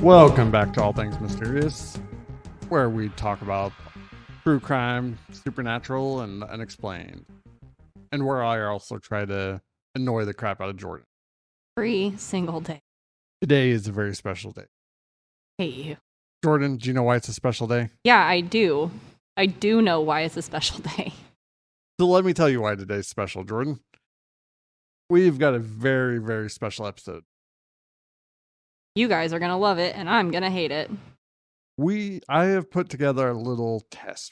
Welcome back to All Things Mysterious, where we talk about true crime, supernatural, and unexplained. And where I also try to annoy the crap out of Jordan. Every single day. Today is a very special day. Hate you. Jordan, do you know why it's a special day? Yeah, I do. I do know why it's a special day. So let me tell you why today's special, Jordan. We've got a very, very special episode. You guys are going to love it, and I'm going to hate it. I have put together a little test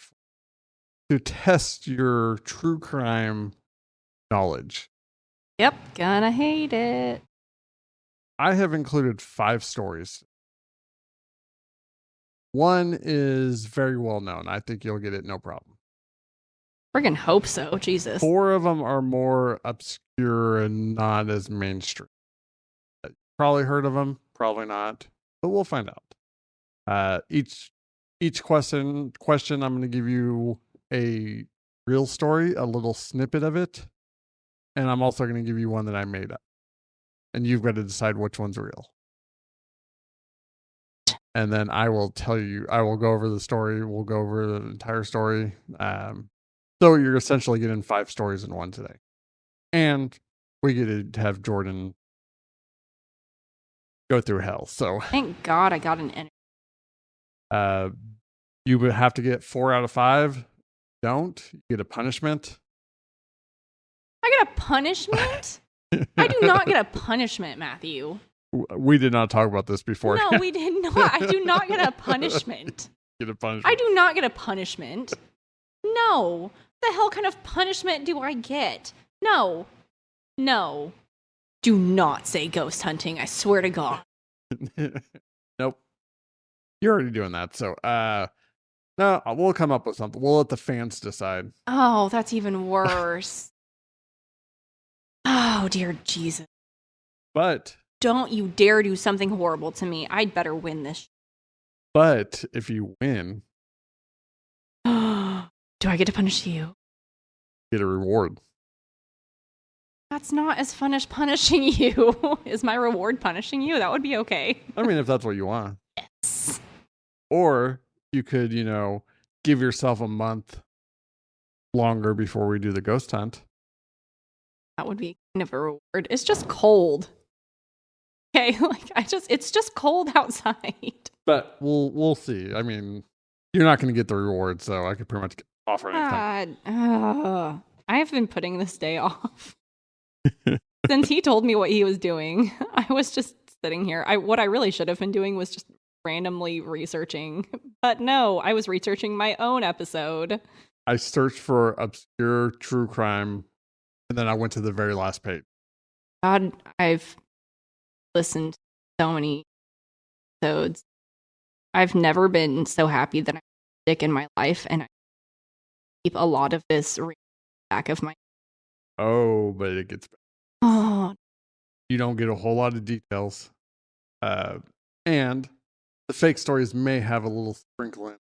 to test your true crime knowledge. Yep, gonna hate it. I have included 5 stories. One is very well known. I think you'll get it no problem. Friggin' hope so, Jesus. 4 of them are more obscure and not as mainstream. Probably heard of them, probably not, but we'll find out. Each question, I'm going to give you a real story, a little snippet of it, and I'm also going to give you one that I made up. And you've got to decide which one's real. And then I will tell you, I will go over the story. We'll go over the entire story. So you're essentially getting 5 stories in one today. And we get to have Jordan go through hell. So Thank God I got an N. You would have to get 4 out of 5. Don't. You get a punishment. I get a punishment? I do not get a punishment, Matthew. We did not talk about this before. No, we did not. I do not get a punishment. Get a punishment. I do not get a punishment. No. The hell kind of punishment do I get? No. No. Do not say ghost hunting. I swear to God. Nope. You're already doing that. So, no, we'll come up with something. We'll let the fans decide. Oh, that's even worse. Oh, dear Jesus. But Don't you dare do something horrible to me. I'd better win this. But if you win, Do I get to punish you? get a reward. That's not as fun as punishing you. Is my reward punishing you? That would be okay. I mean, if that's what you want. Yes. Or you could, give yourself a month longer before we do the ghost hunt. That would be kind of a reward. It's just cold. Okay, it's just cold outside. But we'll see. I mean, you're not going to get the reward, so I could pretty much offer anything. God, I've been putting this day off. Since he told me what he was doing, I was just sitting here. What I really should have been doing was just randomly researching. But no, I was researching my own episode. I searched for obscure true crime, and then I went to the very last page. God, I've listened to so many episodes. I've never been so happy that I'm sick in my life, and I keep a lot of this back of my. Oh, but it gets better. Oh, You don't get a whole lot of details. And the fake stories may have a little sprinkle in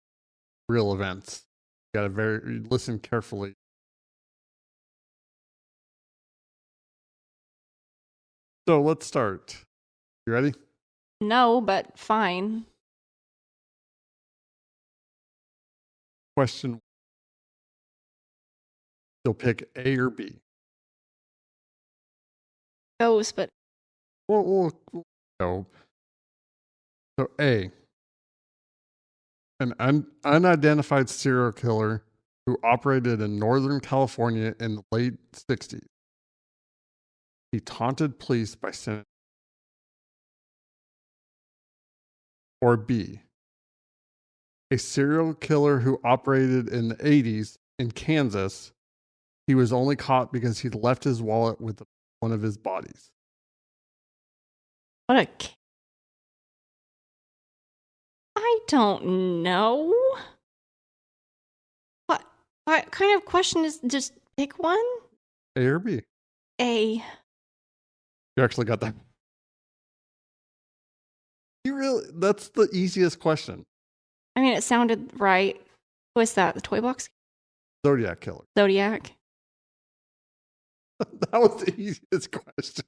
real events. You gotta listen carefully. So let's start. You ready? no, but fine. Question. You'll pick A or B. Ghost, but We'll go. So A. An unidentified serial killer who operated in Northern California in the late 60s. He taunted police by sending. Or B. A serial killer who operated in the 80s in Kansas. He was only caught because he left his wallet with one of his bodies. what a. I don't know. What kind of question is just pick one? A or B? A. You actually got that. That's the easiest question. I mean, it sounded right. What's that? The toy box? Zodiac killer. Zodiac. That was the easiest question.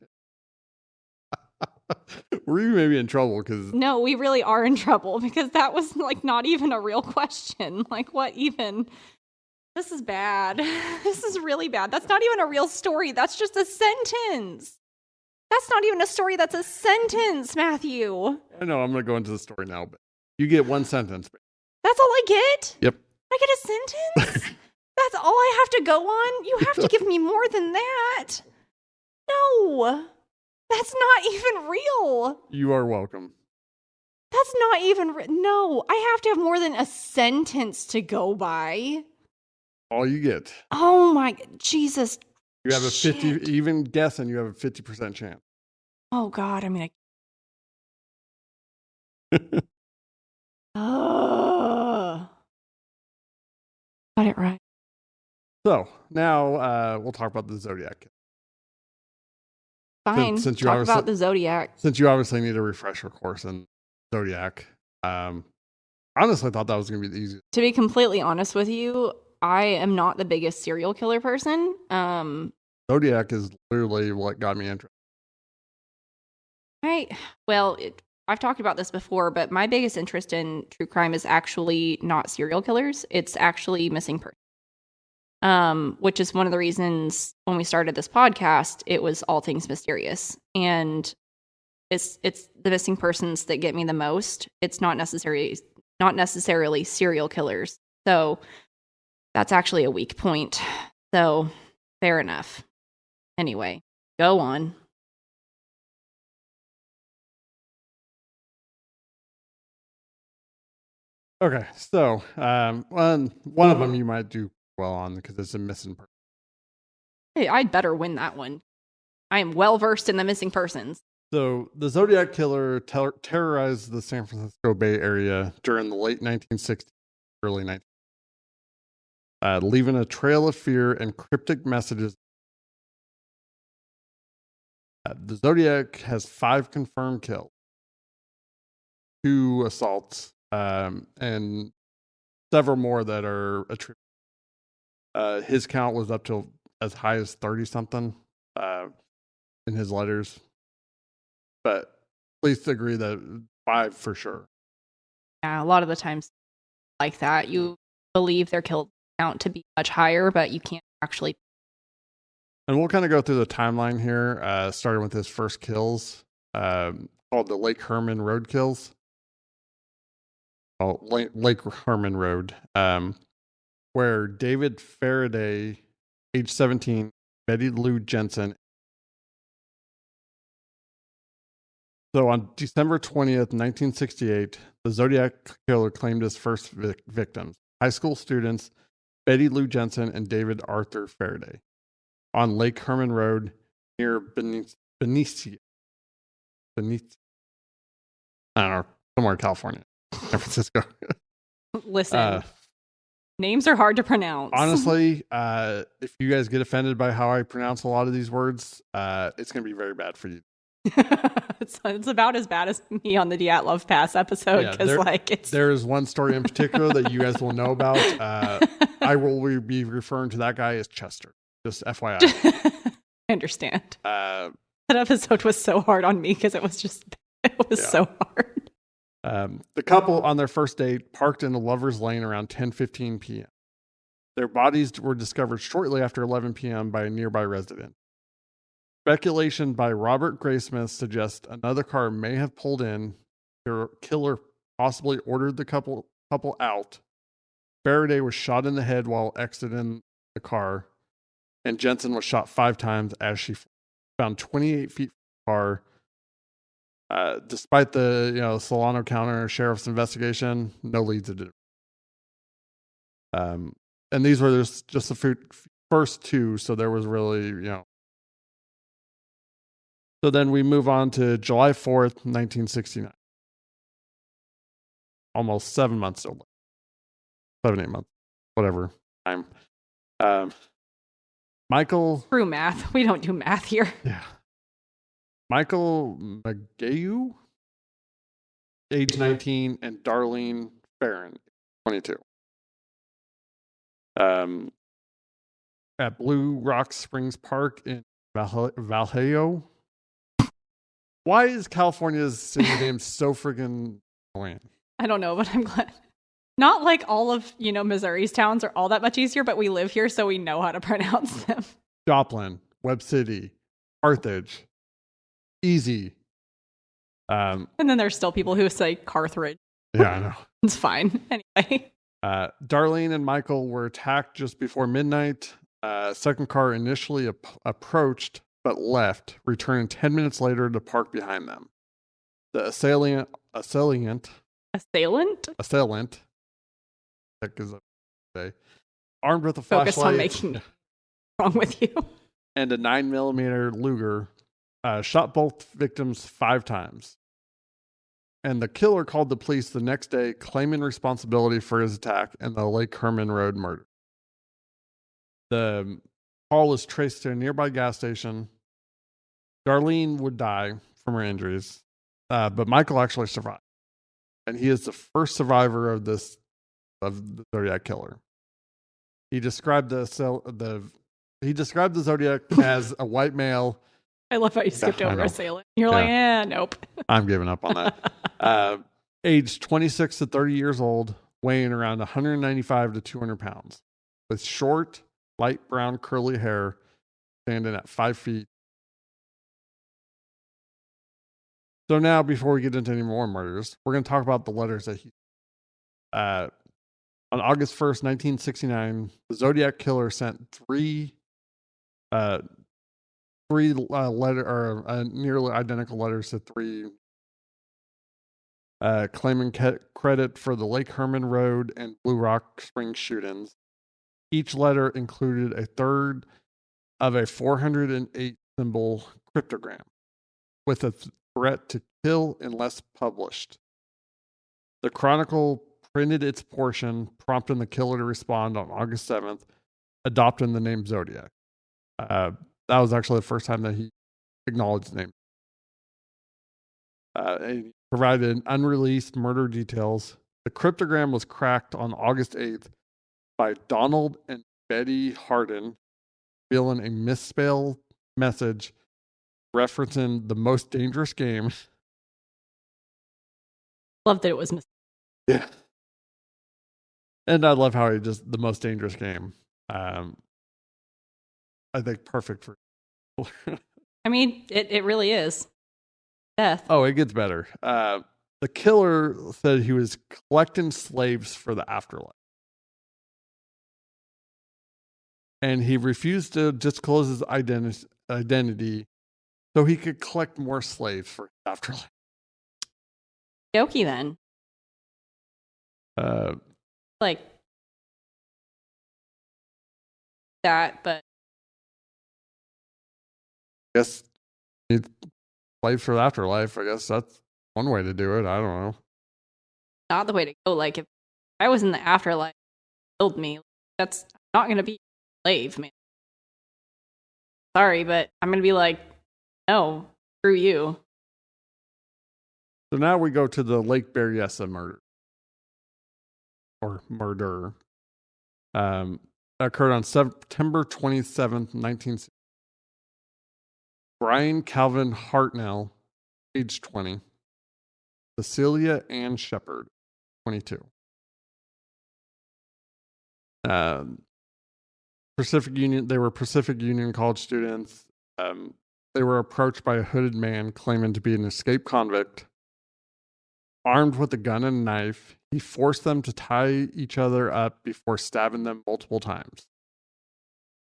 We're you maybe in trouble because No, we really are in trouble because that was like not even a real question. Like, what even? This is bad. This is really bad. That's not even a real story. That's just a sentence. That's not even a story. That's a sentence, Matthew. I know I'm going to go into the story now, but you get one sentence. That's all I get? Yep. I get a sentence? That's all I have to go on? You have to give me more than that. No. That's not even real. You are welcome. That's not even no. I have to have more than a sentence to go by. All you get. Oh my Jesus. You have a Shit. 50, even guessing, you have a 50% chance. Oh God, I'm gonna. Got it right. So now we'll talk about the Zodiac. Fine. Since you Talk obviously- about the Zodiac. Since you obviously need a refresher course in Zodiac, honestly thought that was going to be the easiest. To be completely honest with you, I am not the biggest serial killer person. Zodiac is literally what got me interested. I've talked about this before, but my biggest interest in true crime is actually not serial killers. It's actually missing persons. Which is one of the reasons when we started this podcast, it was all things mysterious. And it's the missing persons that get me the most. It's not necessarily serial killers. So that's actually a weak point. So fair enough. Anyway, go on. Okay, so one of them you might do well on because it's a missing person. Hey, I'd better win that one. I am well versed in the missing persons. So the Zodiac killer terrorized the San Francisco Bay Area during the late 1960s, early 1960s, leaving a trail of fear and cryptic messages. The Zodiac has 5 confirmed kills, 2 assaults, and several more that are attributed. His count was up to as high as 30 something in his letters, but please agree that 5 for sure. Yeah, a lot of the times like that, you believe their kill count to be much higher, but you can't actually. And we'll kind of go through the timeline here, starting with his first kills, called the Lake Herman Road kills. Oh, Lake Herman Road, where David Faraday, age 17, Betty Lou Jensen. So on December 20th, 1968, the Zodiac killer claimed his first victims, high school students Betty Lou Jensen and David Arthur Faraday, on Lake Herman Road near Benicia. I don't know, somewhere in California, San Francisco. Listen, names are hard to pronounce. Honestly, if you guys get offended by how I pronounce a lot of these words, it's going to be very bad for you. It's about as bad as me on the Dyatlov Pass episode because there is one story in particular that you guys will know about. I will be referring to that guy as Chester. Just FYI. I understand. That episode was so hard on me because it was so hard. The couple on their first date parked in a lover's lane around 10:15 p.m. Their bodies were discovered shortly after 11 p.m. by a nearby resident. Speculation by Robert Graysmith suggests another car may have pulled in. The killer possibly ordered the couple out. Faraday was shot in the head while exiting the car, and Jensen was shot 5 times as she found 28 feet from the car. Despite the Solano County Sheriff's investigation, no leads had it. And these were just the first 2, so there was really So then we move on to July 4th, 1969. Almost 7 months old. 7, 8 months, whatever time. Michael. True math. We don't do math here. Yeah. Michael McGeough, age 19, and Darlene Farron, 22. At Blue Rock Springs Park in Vallejo. Why is California's city name so freaking annoying? I don't know, but I'm glad. Not like all of, Missouri's towns are all that much easier, but we live here, so we know how to pronounce them. Joplin, Webb City, Carthage, easy. And then there's still people who say Carthage. Yeah, I know. It's fine. Anyway. Darlene and Michael were attacked just before midnight. Second car initially approached but left, returning 10 minutes later to park behind them. The assailant, heck is a armed with a Focus flashlight, on making wrong with you, and a 9mm Luger, shot both victims 5 times. And the killer called the police the next day, claiming responsibility for his attack and the Lake Herman Road murder. The call was traced to a nearby gas station. Darlene would die from her injuries, but Michael actually survived. And he is the first survivor of the Zodiac killer. He described the Zodiac as a white male. I love how you skipped over assailant. You're like, nope. I'm giving up on that. Aged 26 to 30 years old, weighing around 195 to 200 pounds, with short, light brown curly hair, standing at 5 feet. So now, before we get into any more murders, we're going to talk about the letters that he. On August 1st, 1969, the Zodiac killer sent three nearly identical letters to 3, claiming credit for the Lake Herman Road and Blue Rock Springs shootings. Each letter included a third of a 408 symbol cryptogram with a threat to kill unless published. The Chronicle printed its portion, prompting the killer to respond on August 7th, adopting the name Zodiac. That was actually the first time that he acknowledged the name. He provided unreleased murder details. The cryptogram was cracked on August 8th by Donald and Betty Hardin, revealing a misspelled message referencing the most dangerous game. Love that it was Yeah. And I love how he just the most dangerous game. I think perfect for. I mean, it really is. Death. Oh, it gets better. The killer said he was collecting slaves for the afterlife. And he refused to disclose his identity so he could collect more slaves for his afterlife. Jokey then. Like that, but I guess need slaves for the afterlife. I guess that's one way to do it. I don't know. Not the way to go. Like if I was in the afterlife, killed me. That's not going to be a slave, man. Sorry, but I'm going to be like, no, screw you. So now we go to the Lake Berryessa murder. Or murder. Occurred on September 27th, 1960. Brian Calvin Hartnell, age 20. Cecilia Ann Shepard, 22. Pacific Union. They were Pacific Union college students. They were approached by a hooded man claiming to be an escaped convict. Armed with a gun and a knife, he forced them to tie each other up before stabbing them multiple times.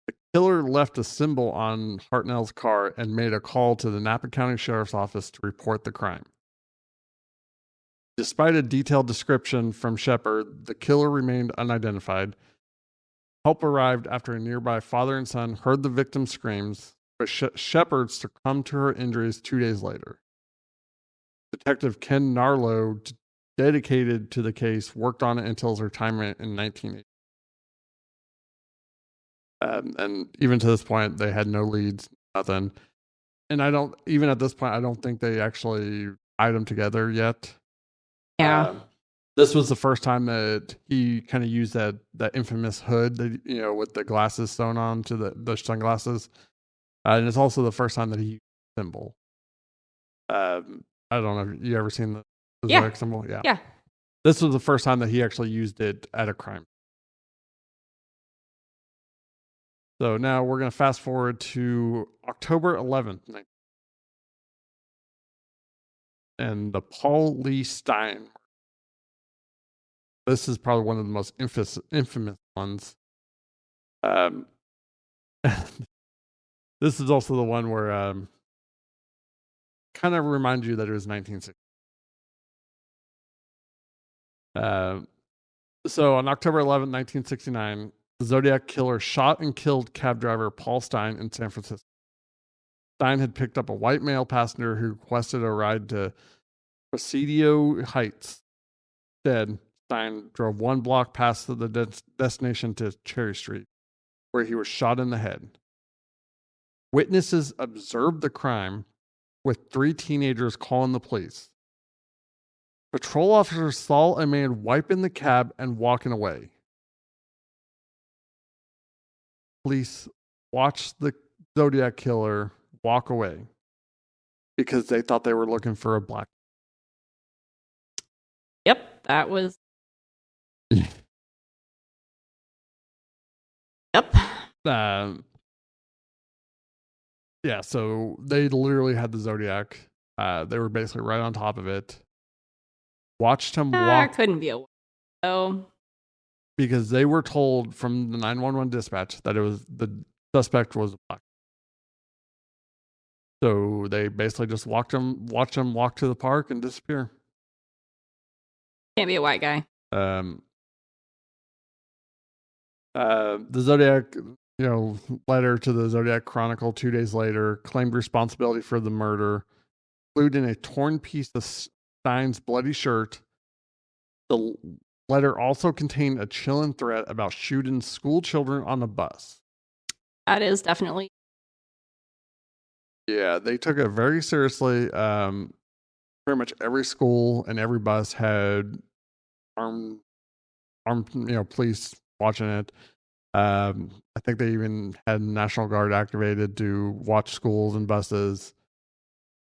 The killer left a symbol on Hartnell's car and made a call to the Napa County Sheriff's Office to report the crime. Despite a detailed description from Shepard, the killer remained unidentified. Help arrived after a nearby father and son heard the victim's screams, but Shepard succumbed to her injuries 2 days later. Detective Ken Narlow, dedicated to the case, worked on it until his retirement in 1980. And even to this point, they had no leads, nothing. And even at this point, I don't think they actually tied them together yet. Yeah. This was the first time that he kind of used that infamous hood, that, with the glasses sewn on to the sunglasses. And it's also the first time that he used a symbol. I don't know if you ever seen the Yeah. Zodiac symbol. Yeah. Yeah. This was the first time that he actually used it at a crime. So now we're going to fast forward to October 11th, and the Paul Lee Stein. This is probably one of the most infamous ones. This is also the one where kind of reminds you that it was 1960. So on October 11th, 1969, the Zodiac killer shot and killed cab driver Paul Stein in San Francisco. Stein had picked up a white male passenger who requested a ride to Presidio Heights. Instead, Stein drove one block past the destination to Cherry Street, where he was shot in the head. Witnesses observed the crime, with 3 teenagers calling the police. Patrol officers saw a man wiping the cab and walking away. Police watched the Zodiac killer walk away because they thought they were looking for a black. Yep, that was. Yep. Yeah, so they literally had the Zodiac. They were basically right on top of it. Watched him walk. Couldn't be a. Oh. Because they were told from the 911 dispatch that it was the suspect was black. So they basically just watched him walk to the park and disappear. Can't be a white guy. The Zodiac, letter to the Zodiac Chronicle 2 days later claimed responsibility for the murder, including a torn piece of Stein's bloody shirt. The letter also contained a chilling threat about shooting school children on a bus. That is definitely. Yeah, they took it very seriously. Pretty much every school and every bus had armed, police watching it. I think they even had National Guard activated to watch schools and buses.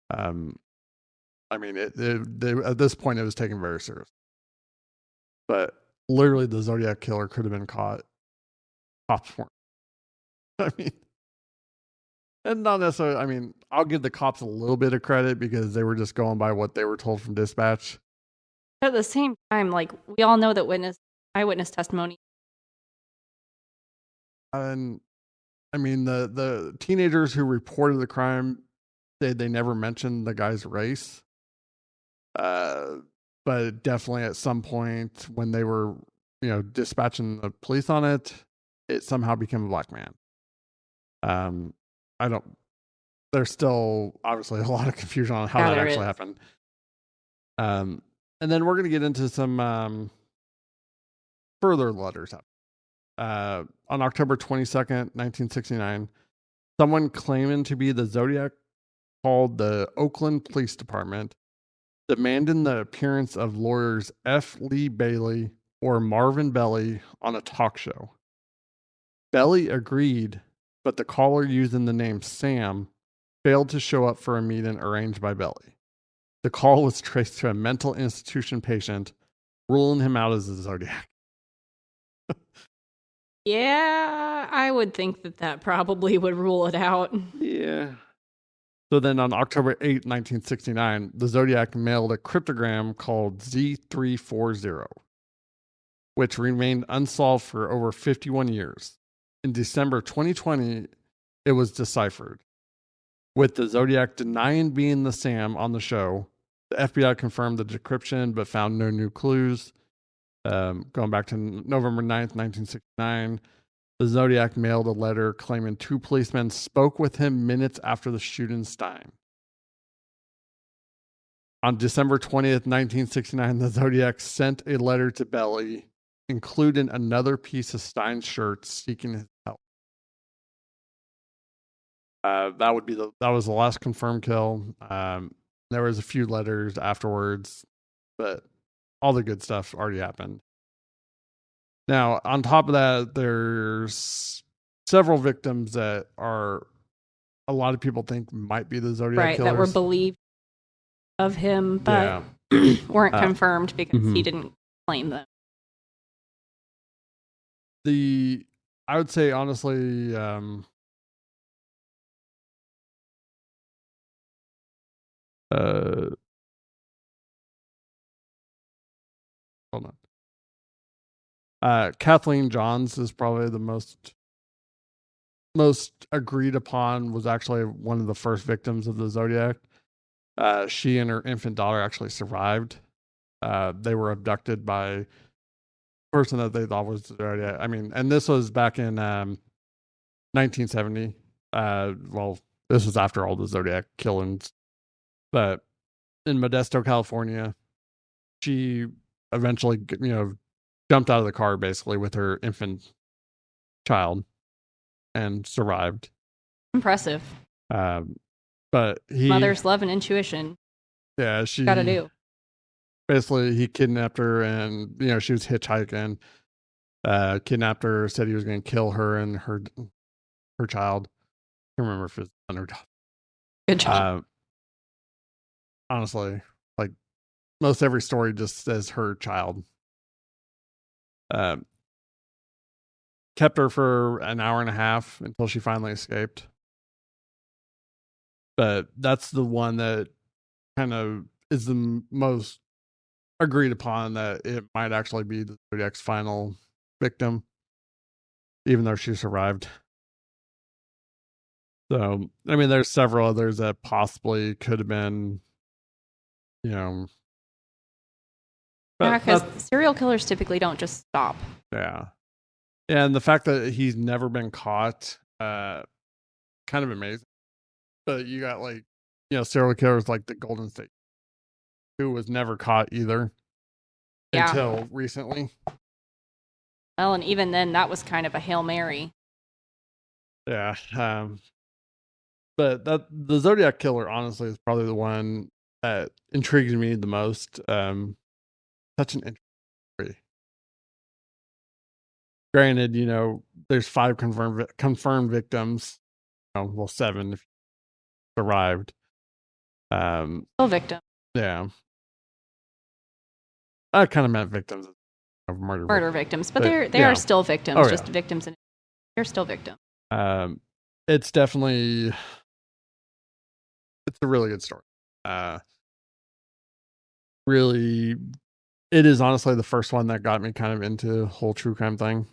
I mean, at this point, it was taken very serious. But literally, the Zodiac killer could have been caught. Cops weren't. I mean, and not necessarily. I mean, I'll give the cops a little bit of credit because they were just going by what they were told from dispatch. At the same time, like, we all know that eyewitness testimony. And I mean, the teenagers who reported the crime said they never mentioned the guy's race. But definitely at some point when they were, dispatching the police on it, it somehow became a black man. There's still obviously a lot of confusion on how that actually happened. And then we're going to get into some further letters. On October 22nd, 1969, someone claiming to be the Zodiac called the Oakland Police Department, demanding the appearance of lawyers F. Lee Bailey or Marvin Belly on a talk show. Belly agreed, but the caller using the name Sam failed to show up for a meeting arranged by Belly. The call was traced to a mental institution patient, ruling him out as a Zodiac. Yeah, I would think that probably would rule it out. Yeah. So then on October 8, 1969, the Zodiac mailed a cryptogram called Z340, which remained unsolved for over 51 years. In December 2020, it was deciphered. With the Zodiac denying being the Sam on the show, the FBI confirmed the decryption but found no new clues. Going back to November 9th, 1969, the Zodiac mailed a letter claiming 2 policemen spoke with him minutes after the shooting Stein. On December 20th, 1969, the Zodiac sent a letter to Belly, including another piece of Stein's shirt seeking his help. That was the last confirmed kill. There was a few letters afterwards, but all the good stuff already happened. Now, on top of that, there's several victims that are a lot of people think might be the Zodiac killers. That were believed. of him, but weren't confirmed because he didn't claim them. I would say honestly, hold on. Kathleen Johns is probably the most agreed upon, was actually one of the first victims of the Zodiac. She and her infant daughter actually survived. They were abducted by a person that they thought was the Zodiac. I mean, and this was back in 1970. Well, this was after all the Zodiac killings, but in Modesto, California, she eventually, jumped out of the car basically with her infant child and survived. Impressive. But mother's love and intuition. Yeah, she gotta do. Basically, he kidnapped her, and she was hitchhiking. Kidnapped her, said he was going to kill her and her child. I can't remember if it's son or daughter. Good job. Honestly, like most every story just says her child. Kept her for an hour and a half until she finally escaped. But that's the one that kind of is the most agreed upon, that it might actually be the Zodiac's final victim, even though she survived. So, I mean, there's several others that possibly could have been, Yeah, because serial killers typically don't just stop. Yeah. And the fact that he's never been caught, kind of amazing. But you got serial killers like the Golden State, who was never caught either until recently. Well, and even then, that was kind of a Hail Mary. Yeah. But the Zodiac Killer, honestly, is probably the one that intrigues me the most. Such an interesting story. Granted, there's 5 confirmed victims. Well, 7 if you survived. Still victim. Yeah. I kind of meant victims of murder victims, but they are still victims, just victims, and they're still victims. It's definitely, it's a really good story. Really, it is honestly the first one that got me kind of into the whole true crime thing.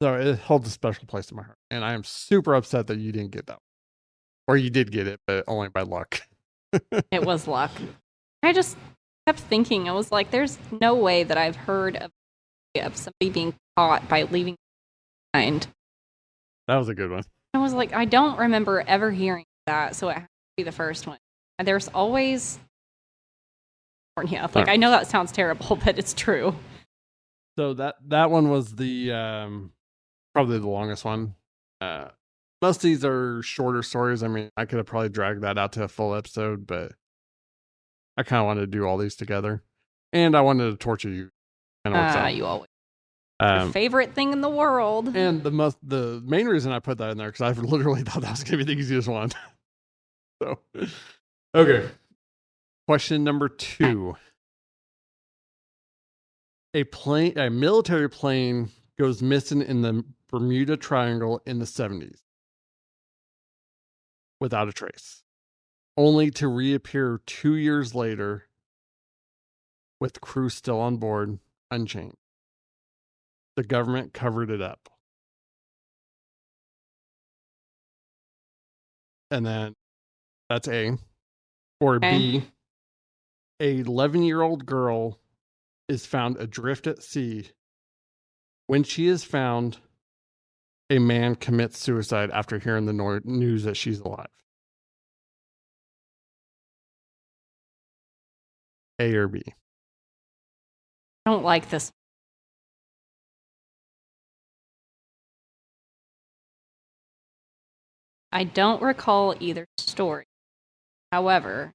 So it holds a special place in my heart, and I am super upset that you didn't get that one. Or you did get it, but only by luck. It was luck. I just kept thinking, I was like, there's no way that I've heard of somebody being caught by leaving behind. That was a good one. I was like, I don't remember ever hearing that, so it has to be the first one. And there's always, I know that sounds terrible, but it's true. So that one was the probably the longest one. Most of these are shorter stories. I mean, I could have probably dragged that out to a full episode, but I kind of wanted to do all these together, and I wanted to torture you. You always. Your favorite thing in the world. And the main reason I put that in there, because I literally thought that was going to be the easiest one. So, okay. Question number 2. A military plane goes missing in the Bermuda Triangle in the 70s without a trace, only to reappear 2 years later with crew still on board, unchanged. The government covered it up. And then that's A. Or B, a 11-year-old girl is found adrift at sea. When she is found, a man commits suicide after hearing the news that she's alive. A or B? I don't like this. I don't recall either story. However,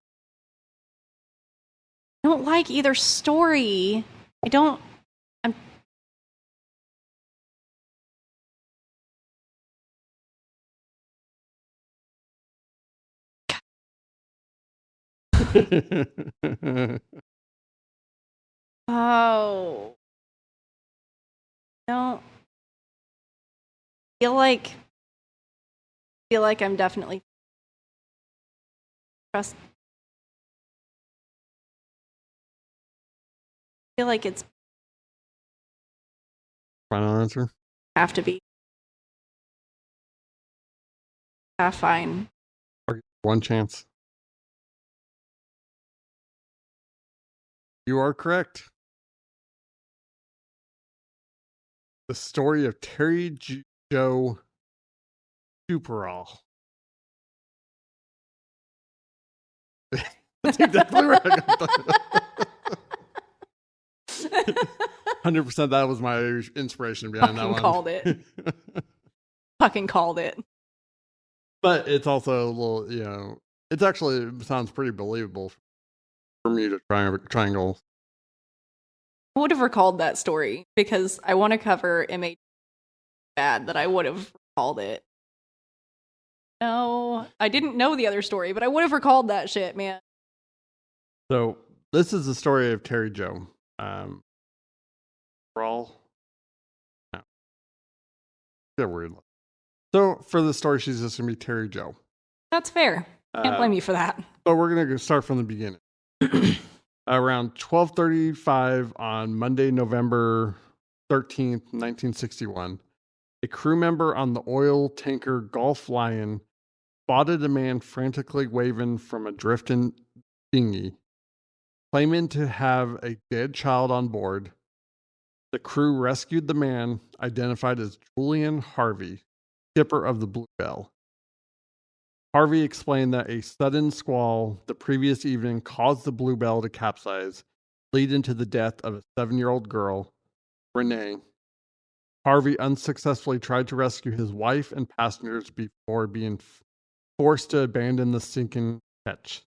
I don't like either story. Oh, no. Feel like I'm definitely trust. Feel like it's Final answer. have to be fine. One chance. You are correct. The story of Terry Joe Superall. That's exactly right. 100% that was my inspiration behind that Fucking one. called it. Fucking called it. But it's also a little, it's actually it sounds pretty believable for me to triangle. I would have recalled that story because I want to cover MH bad that I would have recalled it. No, I didn't know the other story, but I would have recalled that shit, man. So this is the story of Terry Joe. Brawl. No. Get weird. So for the story, she's just gonna be Terry Joe. That's fair. Can't blame you for that. But we're gonna start from the beginning. Around 12:35 on Monday, November 13th, 1961, a crew member on the oil tanker Gulf Lion spotted a man frantically waving from a drifting dinghy, claiming to have a dead child on board. The crew rescued the man, identified as Julian Harvey, skipper of the Bluebell. Harvey explained that a sudden squall the previous evening caused the Bluebell to capsize, leading to the death of a 7-year-old girl, Renee. Harvey unsuccessfully tried to rescue his wife and passengers before being forced to abandon the sinking ketch.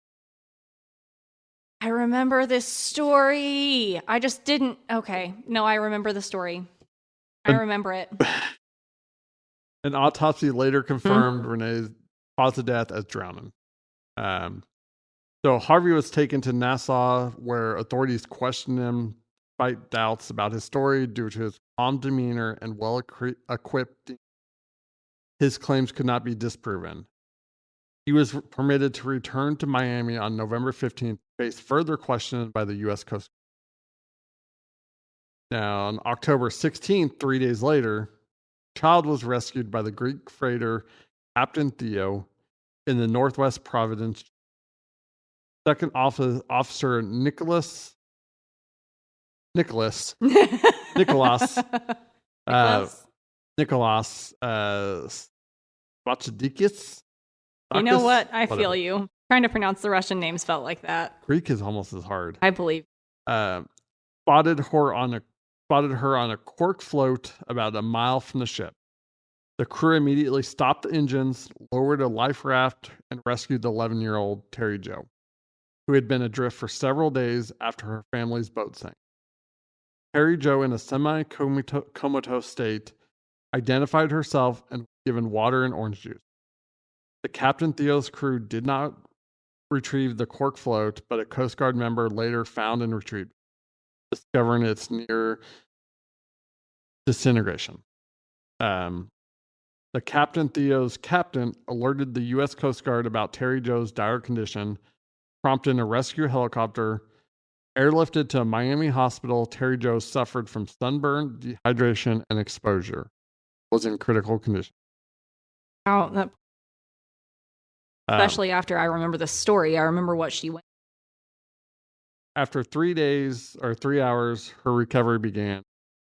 I remember this story. I just didn't. Okay. No, I remember the story. I remember it. An autopsy later confirmed Renee's cause of death as drowning. So Harvey was taken to Nassau, where authorities questioned him despite doubts about his story due to his calm demeanor and well-equipped. His claims could not be disproven. He was permitted to return to Miami on November 15th, face further questioning by the U.S. Coast Guard. Now, on October 16th, 3 days later, child was rescued by the Greek freighter Captain Theo in the Northwest Providence. Second officer Nicholas Nicholas Spachidikis. You know what? I feel you. Trying to pronounce the Russian names felt like that. Greek is almost as hard. I believe. Spotted her on a cork float about a mile from the ship. The crew immediately stopped the engines, lowered a life raft, and rescued the 11-year-old Terry Joe, who had been adrift for several days after her family's boat sank. Terry Joe, in a semi-comatose state, identified herself and was given water and orange juice. The Captain Theo's crew did not retrieve the cork float, but a Coast Guard member later found and retrieved it, discovering its near disintegration. The Captain Theo's captain alerted the U.S. Coast Guard about Terry Joe's dire condition, prompting a rescue helicopter. Airlifted to a Miami hospital, Terry Joe suffered from sunburn, dehydration, and exposure. Was in critical condition. Oh, especially after I remember the story. I remember what she went. After 3 hours, her recovery began.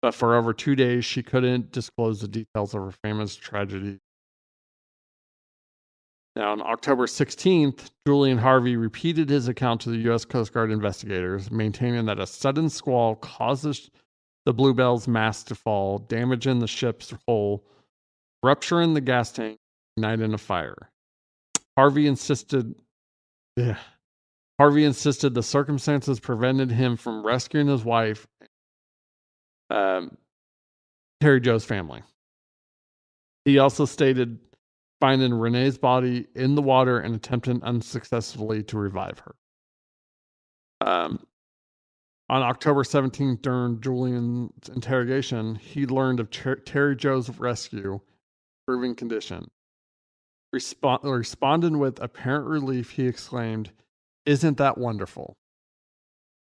But for over 2 days, she couldn't disclose the details of her famous tragedy. Now, on October 16th, Julian Harvey repeated his account to the U.S. Coast Guard investigators, maintaining that a sudden squall caused the Bluebell's mast to fall, damaging the ship's hull, rupturing the gas tank, igniting a fire. Harvey insisted the circumstances prevented him from rescuing his wife, Terry Joe's family. He also stated finding Renee's body in the water and attempting unsuccessfully to revive her. On October 17th, during Julian's interrogation, he learned of Terry Joe's rescue, proving condition. Responding with apparent relief, he exclaimed, "Isn't that wonderful?"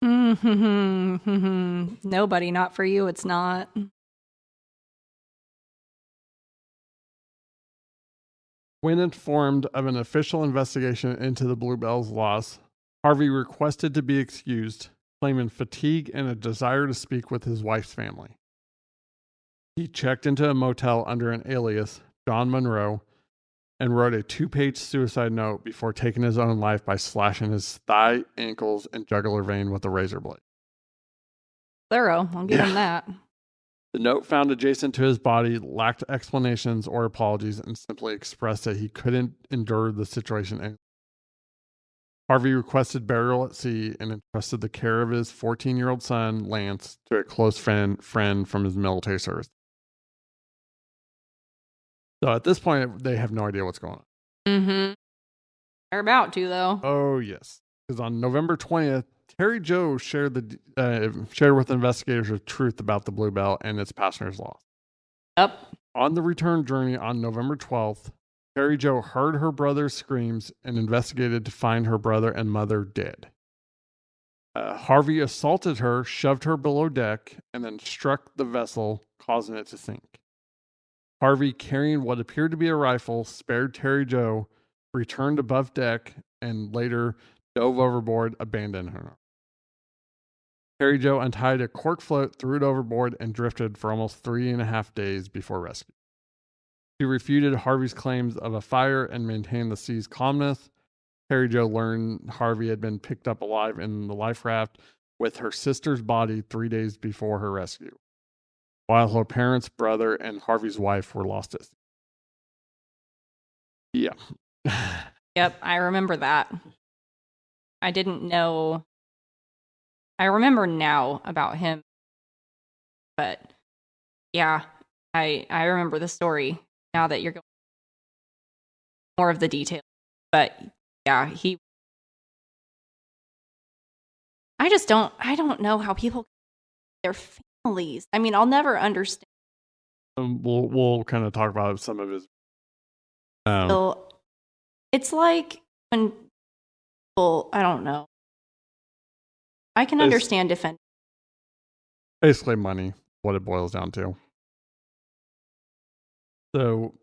Nobody, not for you, it's not. When informed of an official investigation into the Bluebell's loss, Harvey requested to be excused, claiming fatigue and a desire to speak with his wife's family. He checked into a motel under an alias, John Monroe, and wrote a 2-page suicide note before taking his own life by slashing his thigh, ankles, and jugular vein with a razor blade. Thorough, I'll give him that. The note found adjacent to his body lacked explanations or apologies and simply expressed that he couldn't endure the situation anymore. Harvey requested burial at sea and entrusted the care of his 14-year-old son, Lance, to a close friend from his military service. So at this point, they have no idea what's going on. Mm-hmm. They're about to, though. Oh, yes. Because on November 20th, Terry Joe shared with investigators the truth about the Bluebell and its passengers lost. Yep. On the return journey on November 12th, Terry Joe heard her brother's screams and investigated to find her brother and mother dead. Harvey assaulted her, shoved her below deck, and then struck the vessel, causing it to sink. Harvey, carrying what appeared to be a rifle, spared Terry Joe, returned above deck, and later dove overboard, abandoning her. Terry Joe untied a cork float, threw it overboard, and drifted for almost 3.5 days before rescue. She refuted Harvey's claims of a fire and maintained the sea's calmness. Terry Joe learned Harvey had been picked up alive in the life raft with her sister's body 3 days before her rescue, while her parents, brother, and Harvey's wife were lost at sea. Yeah. Yep, I remember that. I didn't know. I remember now about him, but yeah, I remember the story now that you're going more of the details. But yeah, I don't know how people, their families. I mean, I'll never understand. We'll kind of talk about some of his. So it's like when people, I don't know. I can understand defending. Basically, money, what it boils down to. So,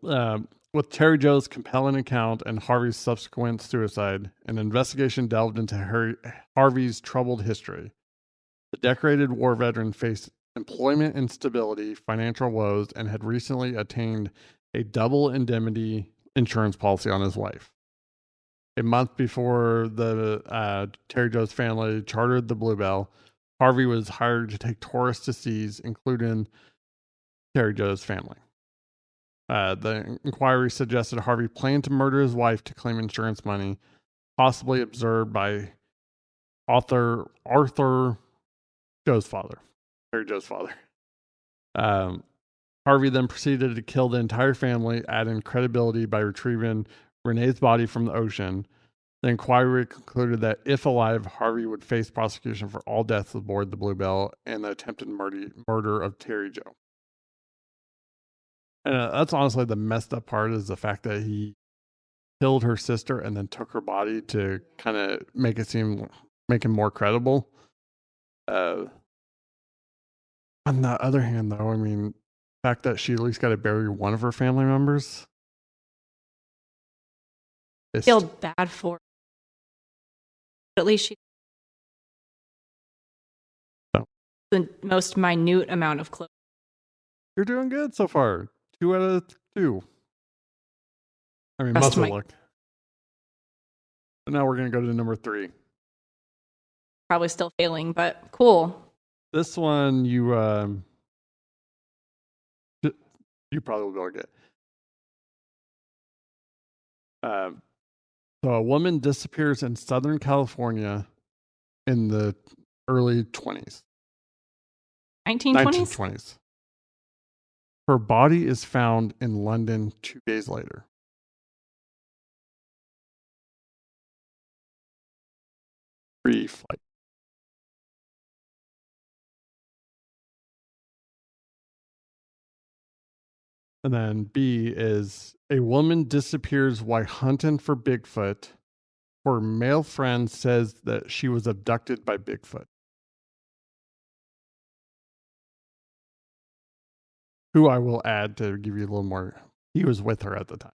with Terry Joe's compelling account and Harvey's subsequent suicide, an investigation delved into Harvey's troubled history. The decorated war veteran faced employment instability, financial woes, and had recently attained a double indemnity insurance policy on his wife. A month before the Terry Joe's family chartered the Bluebell, Harvey was hired to take tourists to seas, including Terry Joe's family. The inquiry suggested Harvey planned to murder his wife to claim insurance money, possibly observed by Arthur Joe's father, Terry Joe's father. Harvey then proceeded to kill the entire family, adding credibility by retrieving Renee's body from the ocean. The inquiry concluded that if alive, Harvey would face prosecution for all deaths aboard the Bluebell and the attempted murder of Terry Joe. And that's honestly the messed up part, is the fact that he killed her sister and then took her body to kind of make him more credible. On the other hand, though, I mean, the fact that she at least got to bury one of her family members. I feel bad for her. But at least she the most minute amount of clothes. You're doing good so far. 2 out of 2. I mean, muscle luck. So now we're going to go to number 3. Probably still failing, but cool. This one you probably will be able to get. So a woman disappears in Southern California in the early 20s. 1920s. Her body is found in London 2 days later. Pre-flight. And then B is a woman disappears while hunting for Bigfoot. Her male friend says that she was abducted by Bigfoot. Who I will add to give you a little more. He was with her at the time.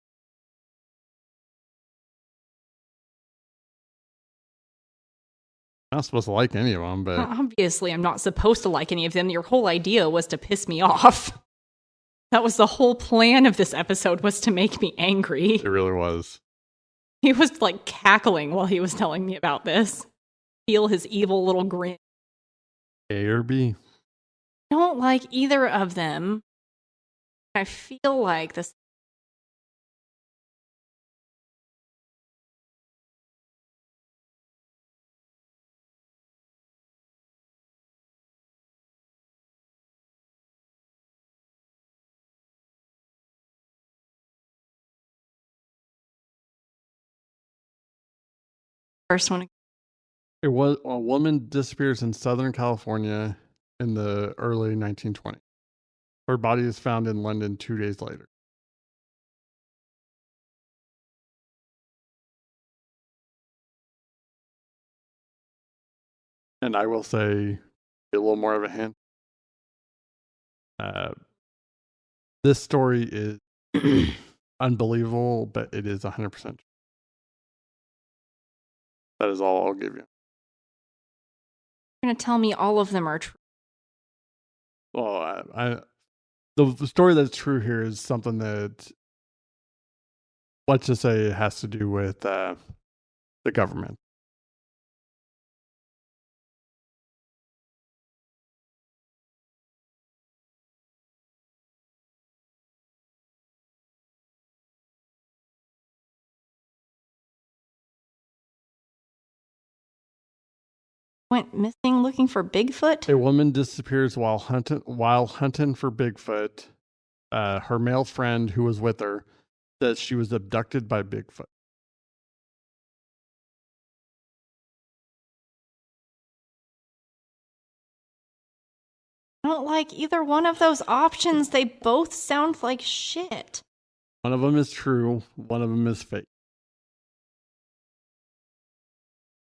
I'm not supposed to like any of them, but Obviously, I'm not supposed to like any of them. Your whole idea was to piss me off. That was the whole plan of this episode, was to make me angry. it really was. He was like cackling while he was telling me about this. Feel his evil little grin. A or B? I don't like either of them. I feel like this. First one. It was a woman disappears in Southern California in the early 1920s. Her body is found in London 2 days later. And I will say a little more of a hint. This story is unbelievable, but it is 100% true. That is all I'll give you. You're going to tell me all of them are true. Well, the story that's true here is something that, let's just say, it has to do with the government. Went missing looking for Bigfoot? A woman disappears while hunting for Bigfoot. Her male friend who was with her says she was abducted by Bigfoot. I don't like either one of those options. They both sound like shit. One of them is true. One of them is fake.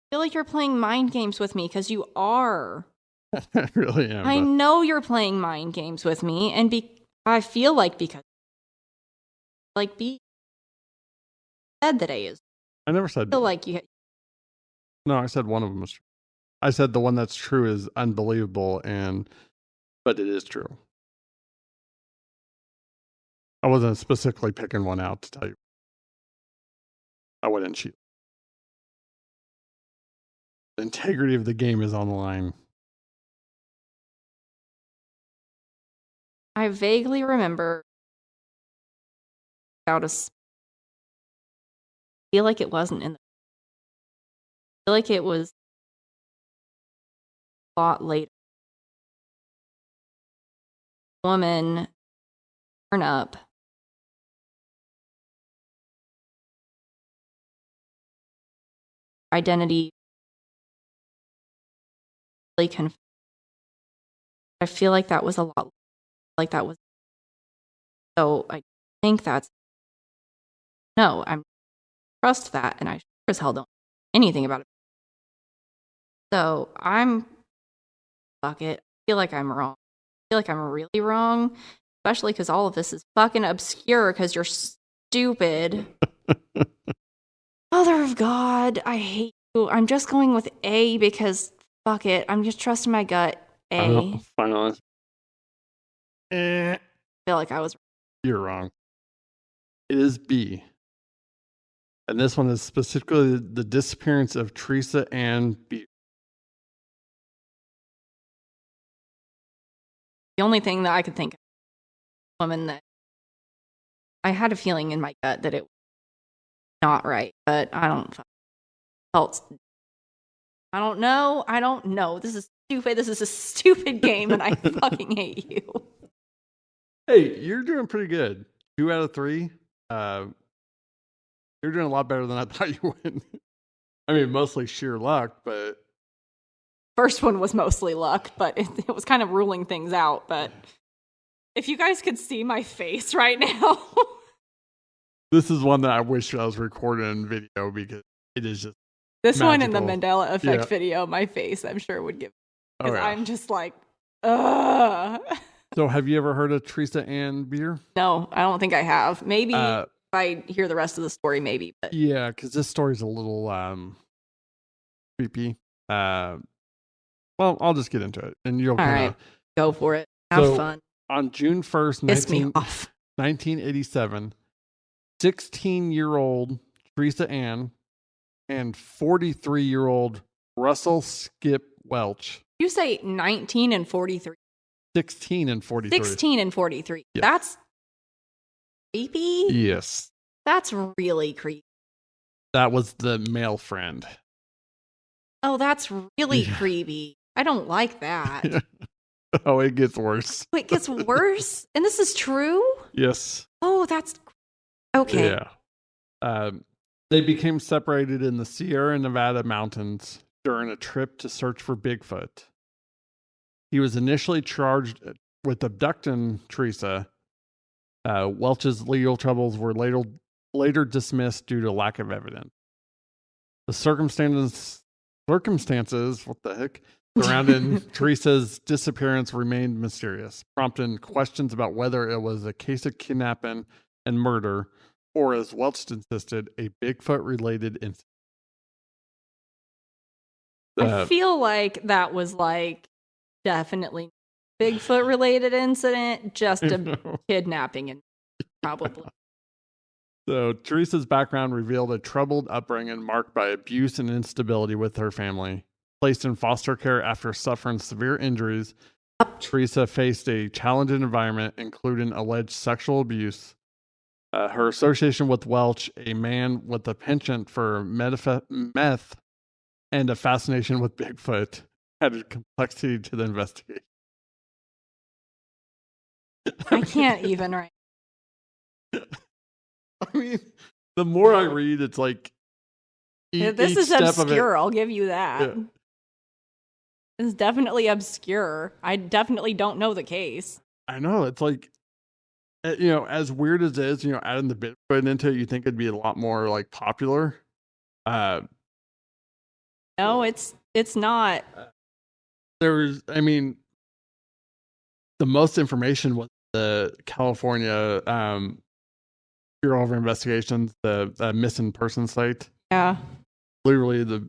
I feel like you're playing mind games with me, because you are. I really am. I know you're playing mind games with me, and I feel like because B said that A is. I never said. I feel like you. No, I said one of them was true. I said the one that's true is unbelievable, but it is true. I wasn't specifically picking one out to tell you. I wouldn't cheat. The integrity of the game is on the line. I vaguely remember about I feel like it wasn't in the. I feel like it was a lot later. Woman turn up. Identity. Really confused. I feel like that was a lot. Like that was. So I think that's. No, I'm trust that, and I sure as hell don't know anything about it. So fuck it. I feel like I'm wrong. I feel like I'm really wrong, especially because all of this is fucking obscure because you're stupid. Mother of God, I hate you. I'm just going with A because fuck it. I'm just trusting my gut. A. Final answer. I feel like I was. You're wrong. It is B. And this one is specifically the disappearance of Teresa Ann B. The only thing that I could think of, woman that I had a feeling in my gut that it was not right, but I don't know. I don't know. This is stupid. This is a stupid game, and I fucking hate you. Hey, you're doing pretty good. 2 out of 3. You're doing a lot better than I thought you would. I mean, mostly sheer luck, but First one was mostly luck, but it was kind of ruling things out. But If you guys could see my face right now. This is one that I wish I was recording in video because it is just This one in the magical. Mandela effect Yeah. video, my face, I'm sure would give, Oh, because yeah. I'm just like, ugh. So have you ever heard of Teresa Ann Beer? No, I don't think I have. Maybe Uh, if I hear the rest of the story, maybe. But yeah, because this story's a little creepy. Well, I'll just get into it, and you'll all kind right, of. go for it. Have So, fun. On June 1st, Piss me off. 1987, 16-year-old Teresa Ann and 43-year-old Russell Skip Welch, You say 19 and 43. 16 and 43. 16 and 43. Yeah. That's creepy. Yes. That's really creepy. That was the male friend. Oh, that's really Yeah. creepy. I don't like that. Oh, it gets worse. Wait, it gets worse? And this is true? Yes. Oh, that's okay. Yeah. They became separated in the Sierra Nevada mountains during a trip to search for Bigfoot. He was initially charged with abducting Teresa. Welch's legal troubles were later dismissed due to lack of evidence. The circumstances, what the heck, surrounding Teresa's disappearance remained mysterious, prompting questions about whether it was a case of kidnapping and murder, or as Welch insisted, a Bigfoot-related incident. I feel like that was like definitely Bigfoot related incident, just a kidnapping and probably. So Teresa's background revealed a troubled upbringing marked by abuse and instability with her family. Placed in foster care after suffering severe injuries, Teresa faced a challenging environment, including alleged sexual abuse. Her association with Welch, a man with a penchant for meth and a fascination with Bigfoot, added complexity to the investigation. I can't even right. I mean, the more I read, it's like This each is step of it- obscure, I'll give you that. Yeah. This is definitely obscure. I definitely don't know the case. I know, it's like, as weird as it is, adding the Bigfoot into it, you think it'd be a lot more like popular. No, it's not. The most information was the California Bureau of Investigations, the missing person site. Yeah. Literally the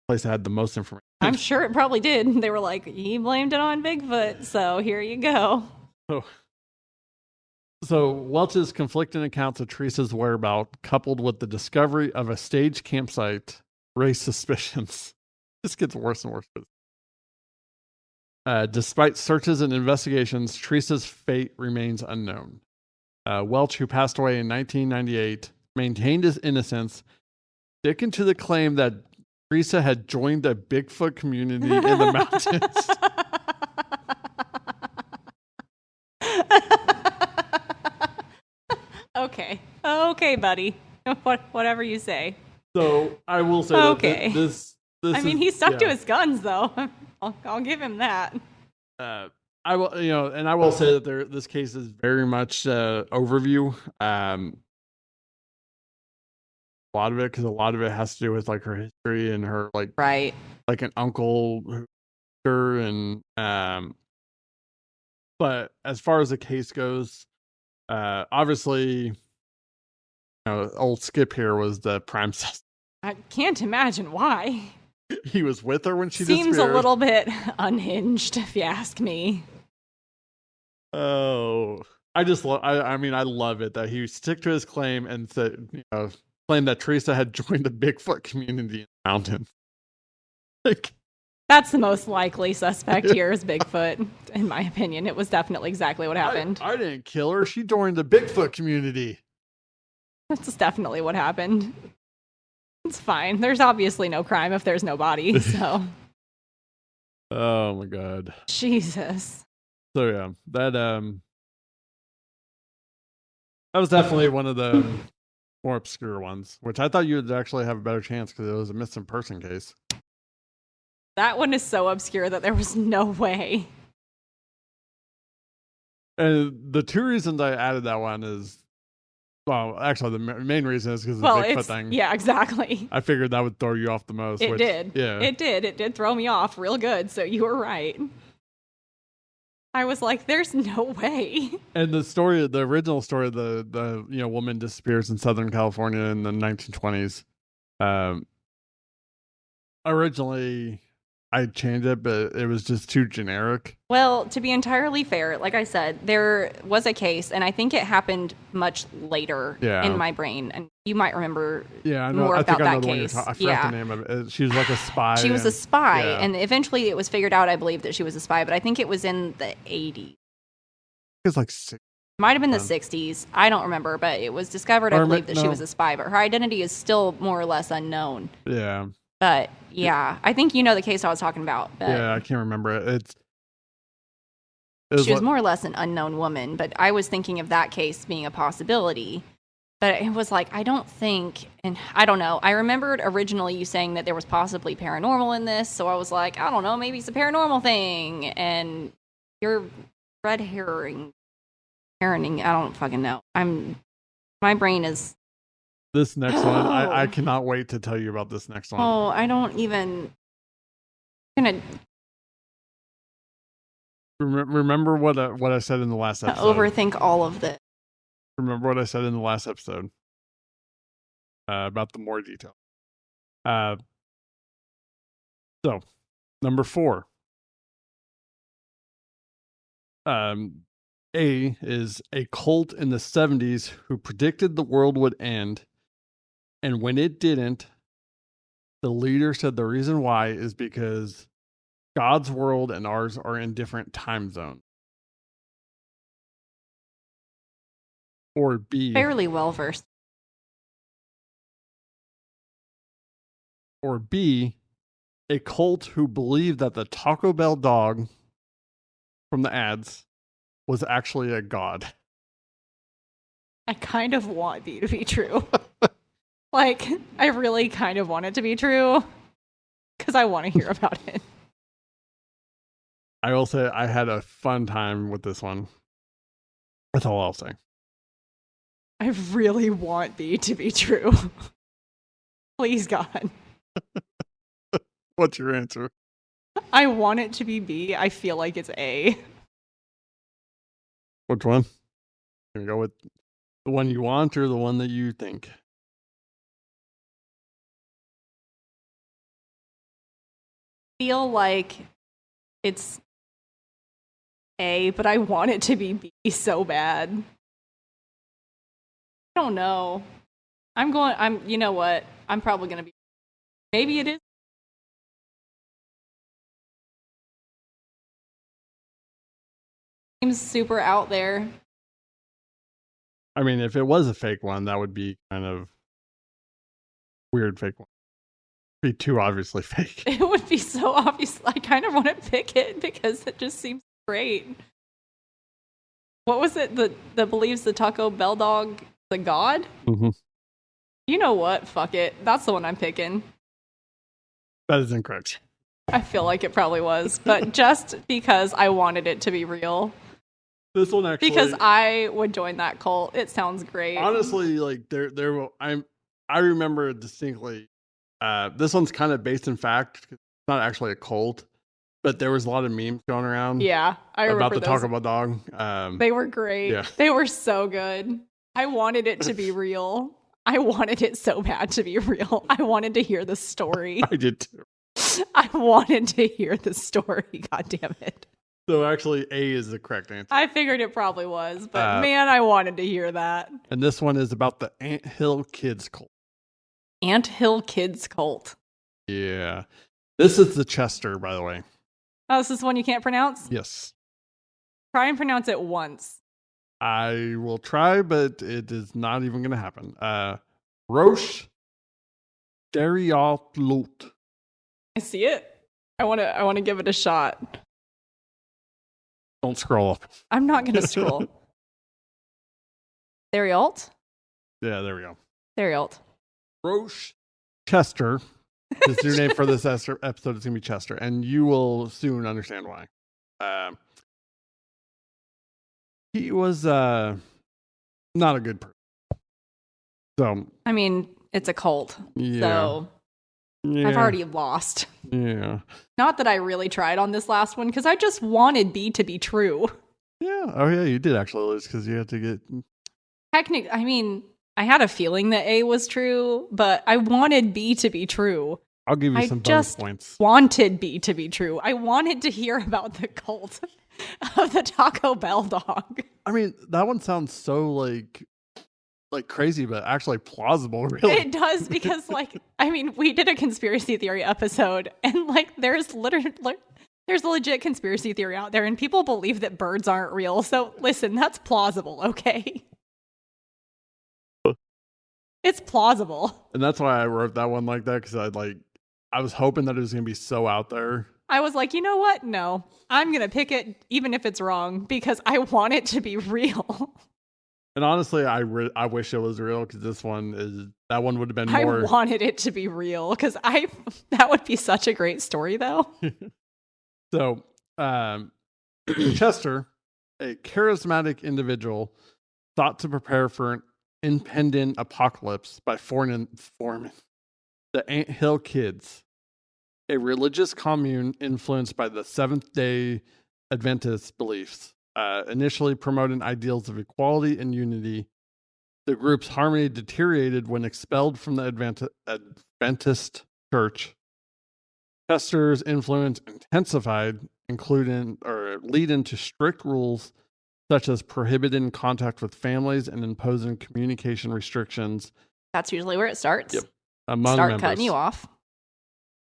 place that had the most information. I'm sure it probably did. They were like, he blamed it on Bigfoot, so here you go. So Welch's conflicting accounts of Teresa's whereabouts, coupled with the discovery of a staged campsite, raised suspicions. This gets worse and worse. Despite searches and investigations, Teresa's fate remains unknown. Welch, who passed away in 1998, maintained his innocence, sticking to the claim that Teresa had joined a Bigfoot community in the mountains. Okay, buddy. Whatever you say. So I will say Okay. that this I mean, he stuck to yeah. his guns, though. I'll give him that. I will, and I will say that this case is very much overview. A lot of it, because a lot of it has to do with like her history and her Right. like an uncle, and but as far as the case goes, obviously, old Skip here was the prime suspect. I can't imagine why. He was with her when she Seems disappeared. a little bit unhinged, if you ask me. Oh, I just love. I mean, I love it that he stick to his claim and said, claimed that Teresa had joined the Bigfoot community in the mountains. Like, That's the most likely suspect here is Bigfoot, in my opinion. It was definitely exactly what happened. I didn't kill her. She joined the Bigfoot community. That's definitely what happened. It's fine. There's obviously no crime if there's no body, so. Oh my god. Jesus. So yeah, that was definitely one of the more obscure ones, which I thought you would actually have a better chance because it was a missing person case. That one is so obscure that there was no way. And the two reasons I added that one is, well, actually, the main reason is because of the Well, Bigfoot thing. yeah, exactly. I figured that would throw you off the most. It which, did. Yeah. It did. It did throw me off real good. So you were right. I was like, "There's no way." And the original story, the woman disappears in Southern California in the 1920s. Originally, I changed it, but it was just too generic. Well, to be entirely fair, like I said, there was a case, and I think it happened much later in my brain. And you might remember Yeah, I know. more I think about I know that the one you're case. talking. I forgot the name of it. She was like a spy. She was a spy, yeah. and eventually it was figured out, I believe, that she was a spy, but I think it was in the 80s. It was like 6. Might have been the 60s. I don't remember, but it was discovered, I believe, that she was a spy, but her identity is still more or less unknown. Yeah. But yeah, I think you know the case I was talking about. But yeah, I can't remember it. She was more or less an unknown woman, but I was thinking of that case being a possibility. But it was like, I don't think, and I don't know. I remembered originally you saying that there was possibly paranormal in this, so I was like, I don't know, maybe it's a paranormal thing. And you're red herring, I don't fucking know. My brain is. This next one, I cannot wait to tell you about this next one. Oh, I don't even. I'm gonna remember what I said in the last episode. Overthink all of this. Remember what I said in the last episode about the more detail. So, number 4. A is a cult in the 70s who predicted the world would end. And when it didn't, the leader said the reason why is because God's world and ours are in different time zones. Or B. Fairly well versed. Or B, a cult who believed that the Taco Bell dog from the ads was actually a god. I kind of want B to be true. Like, I really kind of want it to be true because I want to hear about it. I will say I had a fun time with this one. That's all I'll say. I really want B to be true. Please, God. What's your answer? I want it to be B. I feel like it's A. Which one? Can we go with the one you want or the one that you think? Feel like it's A, but I want it to be B so bad. I don't know. You know what? I'm probably going to be. Maybe it is. Seems super out there. I mean, if it was a fake one, that would be kind of weird fake one. Be too obviously fake. It would be so obvious. I kind of want to pick it because it just seems great. What was it that believes the Taco Bell dog the god? Mm-hmm. You know what? Fuck it. That's the one I'm picking. That is incorrect. I feel like it probably was, but just because I wanted it to be real. This one actually, because I would join that cult. It sounds great. Honestly, like I remember distinctly. This one's kind of based in fact. It's not actually a cult, but there was a lot of memes going around. Yeah, I remember about the those. Taco Bell dog. They were great. Yeah. They were so good. I wanted it to be real. I wanted it so bad to be real. I wanted to hear the story. I did too. I wanted to hear the story. God damn it. So actually, A is the correct answer. I figured it probably was, but man, I wanted to hear that. And this one is about the Ant Hill Kids cult. Ant Hill Kids cult. Yeah. This is the Chester, by the way. Oh, this is one you can't pronounce? Yes. Try and pronounce it once. I will try, but it is not even going to happen. Roche Deriot. I see it. I want to give it a shot. Don't scroll up. I'm not going to scroll. Theriault? Yeah, there we go. Theriault. Roche Chester. This new name for this episode is going to be Chester, and you will soon understand why. He was not a good person. So I mean, it's a cult. yeah, So yeah, I've already lost. yeah, Not that I really tried on this last one because I just wanted B to be true. yeah. Oh yeah, you did actually lose because you had to get. Technically, I mean, I had a feeling that A was true, but I wanted B to be true. I'll give you I some bonus just points. wanted B to be true. I wanted to hear about the cult of the Taco Bell dog. I mean, that one sounds so like crazy, but actually plausible. Really, It does because, like, I mean, we did a conspiracy theory episode, and like, there's a legit conspiracy theory out there, and people believe that birds aren't real. So listen, that's plausible, okay? It's plausible. and that's why I wrote that one like that because I was hoping that it was gonna be so out there. I was like, you know what? No, I'm gonna pick it even if it's wrong because I want it to be real. And honestly, I wish it was real because that one would have been I more. wanted it to be real because that would be such a great story though. So, Chester, a charismatic individual, thought to prepare for an impending apocalypse by forming the Ant Hill Kids, a religious commune influenced by the Seventh-day Adventist beliefs, initially promoting ideals of equality and unity. The group's harmony deteriorated when expelled from the Adventist church. Chester's influence intensified, leading to strict rules such as prohibiting contact with families and imposing communication restrictions That's usually where it starts. Yep. among Start members. cutting you off.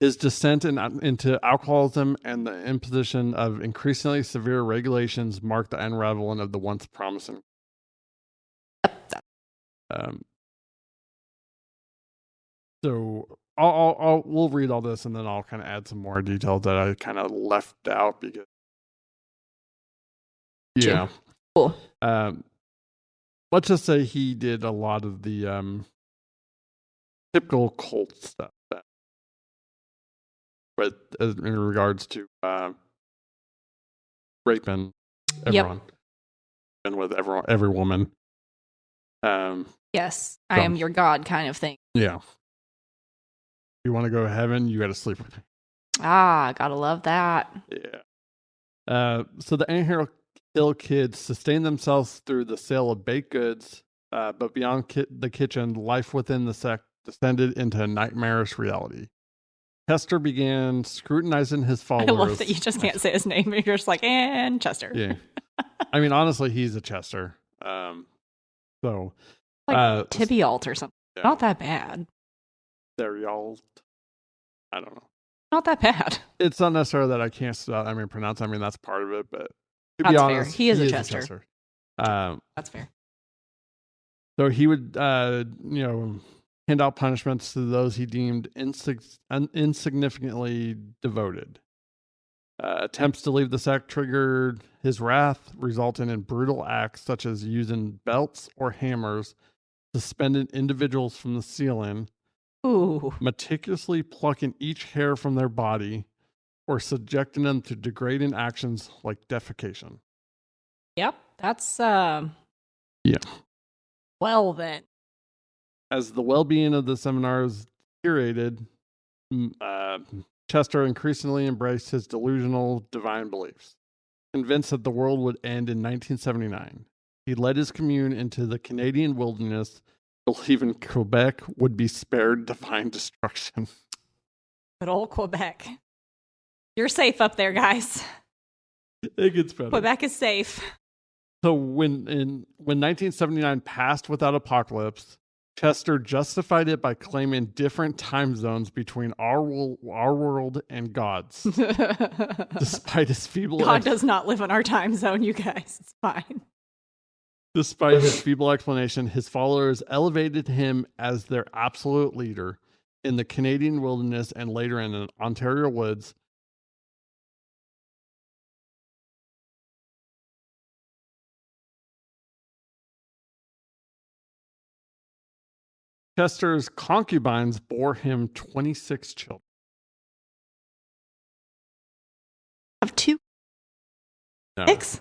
His descent into alcoholism and the imposition of increasingly severe regulations marked the unraveling of the once promising. So we'll read all this and then I'll kind of add some more details that I kind of left out because yeah, Cool. let's just say he did a lot of the typical cult stuff, but in regards to raping everyone and with every woman. Yes, I am your god kind of thing. Yeah. If you want to go to heaven, you got to sleep with me. Ah, gotta love that. Yeah. So the Ant Hill Kids sustained themselves through the sale of baked goods, but beyond the kitchen, life within the sect descended into a nightmarish reality. Chester began scrutinizing his followers. I love that you just can't say his name. You're just like, and Chester. Yeah. I mean, honestly, he's a Chester. So like Tybalt or something. Yeah. Not that bad. Theriault. I don't know. Not that bad. It's not necessarily that I can't pronounce. I mean, that's part of it, but to That's be honest, fair. He is a Chester. That's fair. So he would, hand out punishments to those he deemed insignificantly devoted. Attempts to leave the sect triggered his wrath, resulting in brutal acts such as using belts or hammers, suspending individuals from the ceiling, meticulously plucking each hair from their body, or subjecting them to degrading actions like defecation. Yep, that's yeah. Well then, as the well-being of the seminars deteriorated, Chester increasingly embraced his delusional divine beliefs. Convinced that the world would end in 1979, he led his commune into the Canadian wilderness, believing Quebec would be spared divine destruction. Good old Quebec. You're safe up there, guys. It gets better. Quebec is safe. So when 1979 passed without apocalypse, Chester justified it by claiming different time zones between our world and God's. Despite his feeble God does not live in our time zone, you guys. It's fine. Despite his feeble explanation, his followers elevated him as their absolute leader in the Canadian wilderness and later in the Ontario woods. Chester's concubines bore him 26 children. Of two? No. 6?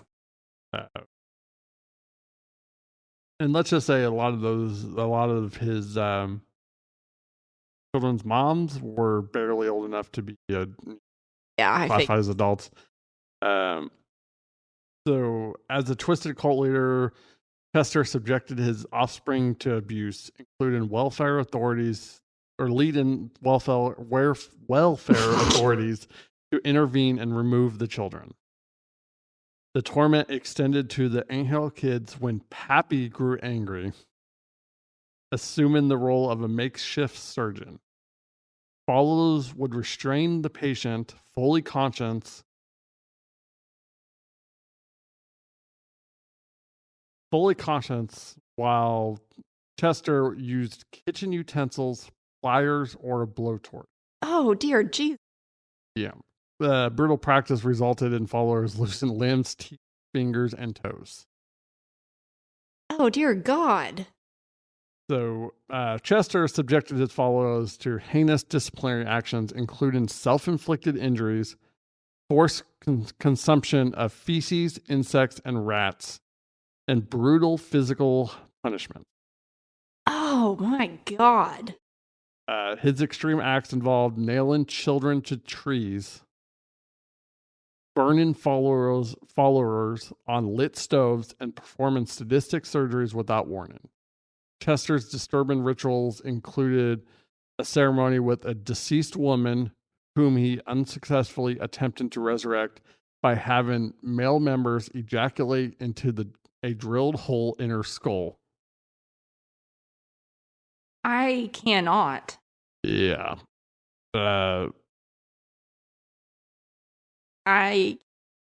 And let's just say a lot of his children's moms were barely old enough to be Yeah, I think. classified as adults. Um, so, as a twisted cult leader, Chester subjected his offspring to abuse, including welfare authorities or leading welfare authorities to intervene and remove the children. The torment extended to the Angel kids when Pappy grew angry, assuming the role of a makeshift surgeon. Followers would restrain the patient, fully conscious, while Chester used kitchen utensils, pliers, or a blowtorch. Oh dear, geez. Yeah. The brutal practice resulted in followers losing limbs, teeth, fingers, and toes. Oh dear God. So Chester subjected his followers to heinous disciplinary actions, including self-inflicted injuries, forced consumption of feces, insects, and rats, and brutal physical punishment. Oh my God. His extreme acts involved nailing children to trees, burning followers on lit stoves, and performing sadistic surgeries without warning. Chester's disturbing rituals included a ceremony with a deceased woman whom he unsuccessfully attempted to resurrect by having male members ejaculate into a drilled hole in her skull. I cannot. Yeah.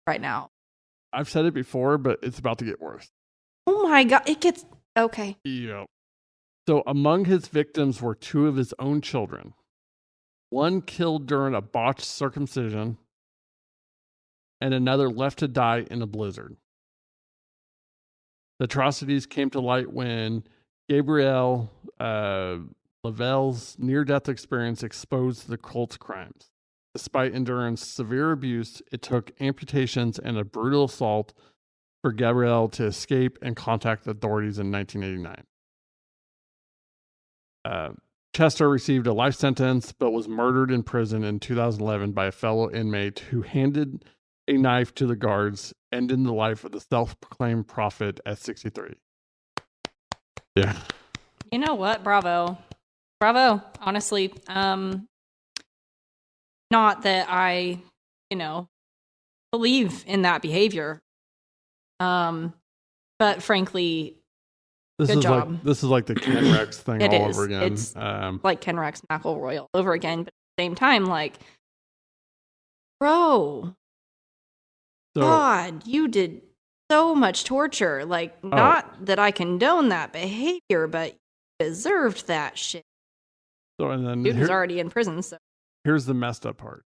Right now. I've said it before, but it's about to get worse. Oh my God. It gets okay. Yeah. So among his victims were two of his own children. One killed during a botched circumcision, and another left to die in a blizzard. The atrocities came to light when Gabrielle Lavelle's near-death experience exposed the cult's crimes. Despite enduring severe abuse, it took amputations and a brutal assault for Gabrielle to escape and contact the authorities in 1989. Chester received a life sentence but was murdered in prison in 2011 by a fellow inmate who handed a knife to the guards, ending the life of the self-proclaimed prophet at 63. Yeah. You know what? Bravo. Bravo. Honestly. Not that I, believe in that behavior. But frankly, good job. This is like the Ken Rex thing It all is. over again. It's like Ken Rex McElroy all over again, but at the same time, like, bro, God, you did so much torture. Like, not that I condone that behavior, but you deserved that shit. So, and then Dude was already in prison. So here's the messed up part.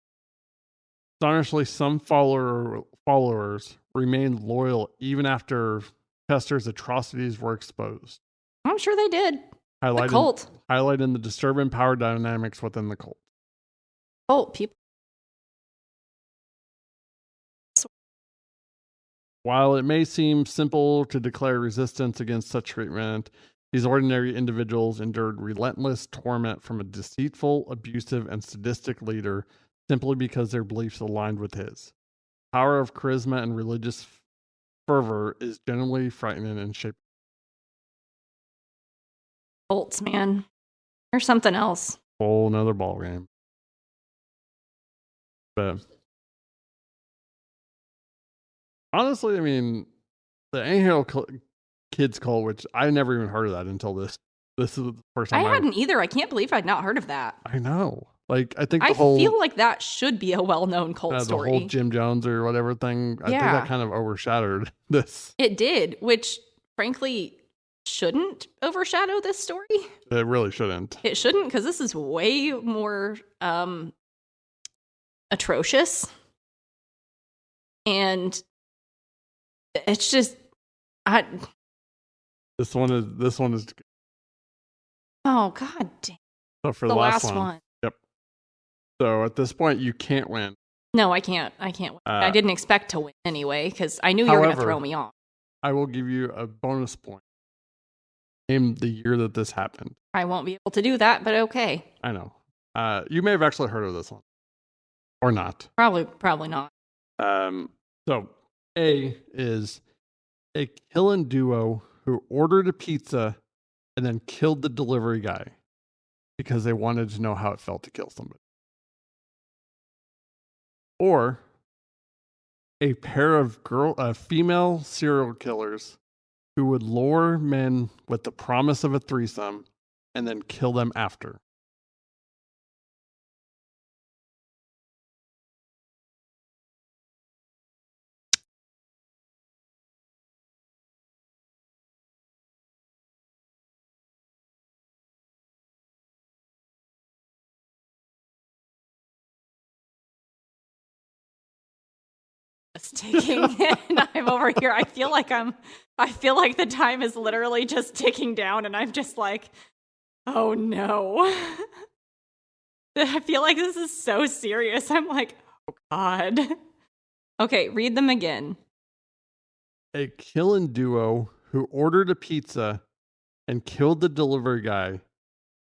Astonishingly, some followers remained loyal even after Chester's atrocities were exposed. I'm sure they did. The cult. Highlighting the disturbing power dynamics within the cult. Cult people. While it may seem simple to declare resistance against such treatment, these ordinary individuals endured relentless torment from a deceitful, abusive, and sadistic leader simply because their beliefs aligned with his. The power of charisma and religious fervor is generally frightening and shaping. Cults, man. There's something else. Whole another ball game. But honestly, I mean, the Angel Kids cult, which I never even heard of that until this is the first time I hadn't either. I can't believe I'd not heard of that. I know. Like, I think I feel like that should be a well-known cult story. The whole Jim Jones or whatever thing, I think that kind of overshadowed this. It did, which frankly shouldn't overshadow this story. It really shouldn't. It shouldn't, because this is way more atrocious. And it's just This one is oh god damn. So for the last one. Yep. So at this point you can't win. No, I can't win. I didn't expect to win anyway, because I knew you were going to throw me off. I will give you a bonus point. name the year that this happened. I won't be able to do that, but okay. I know. You may have actually heard of this one. Or not. Probably not. So A is a killing duo who ordered a pizza and then killed the delivery guy because they wanted to know how it felt to kill somebody. Or a pair of female serial killers who would lure men with the promise of a threesome and then kill them after. Just ticking, and I'm over here. I feel like the time is literally just ticking down, and I'm just like, oh no. I feel like this is so serious. I'm like, oh God. Okay, read them again. A killing duo who ordered a pizza and killed the delivery guy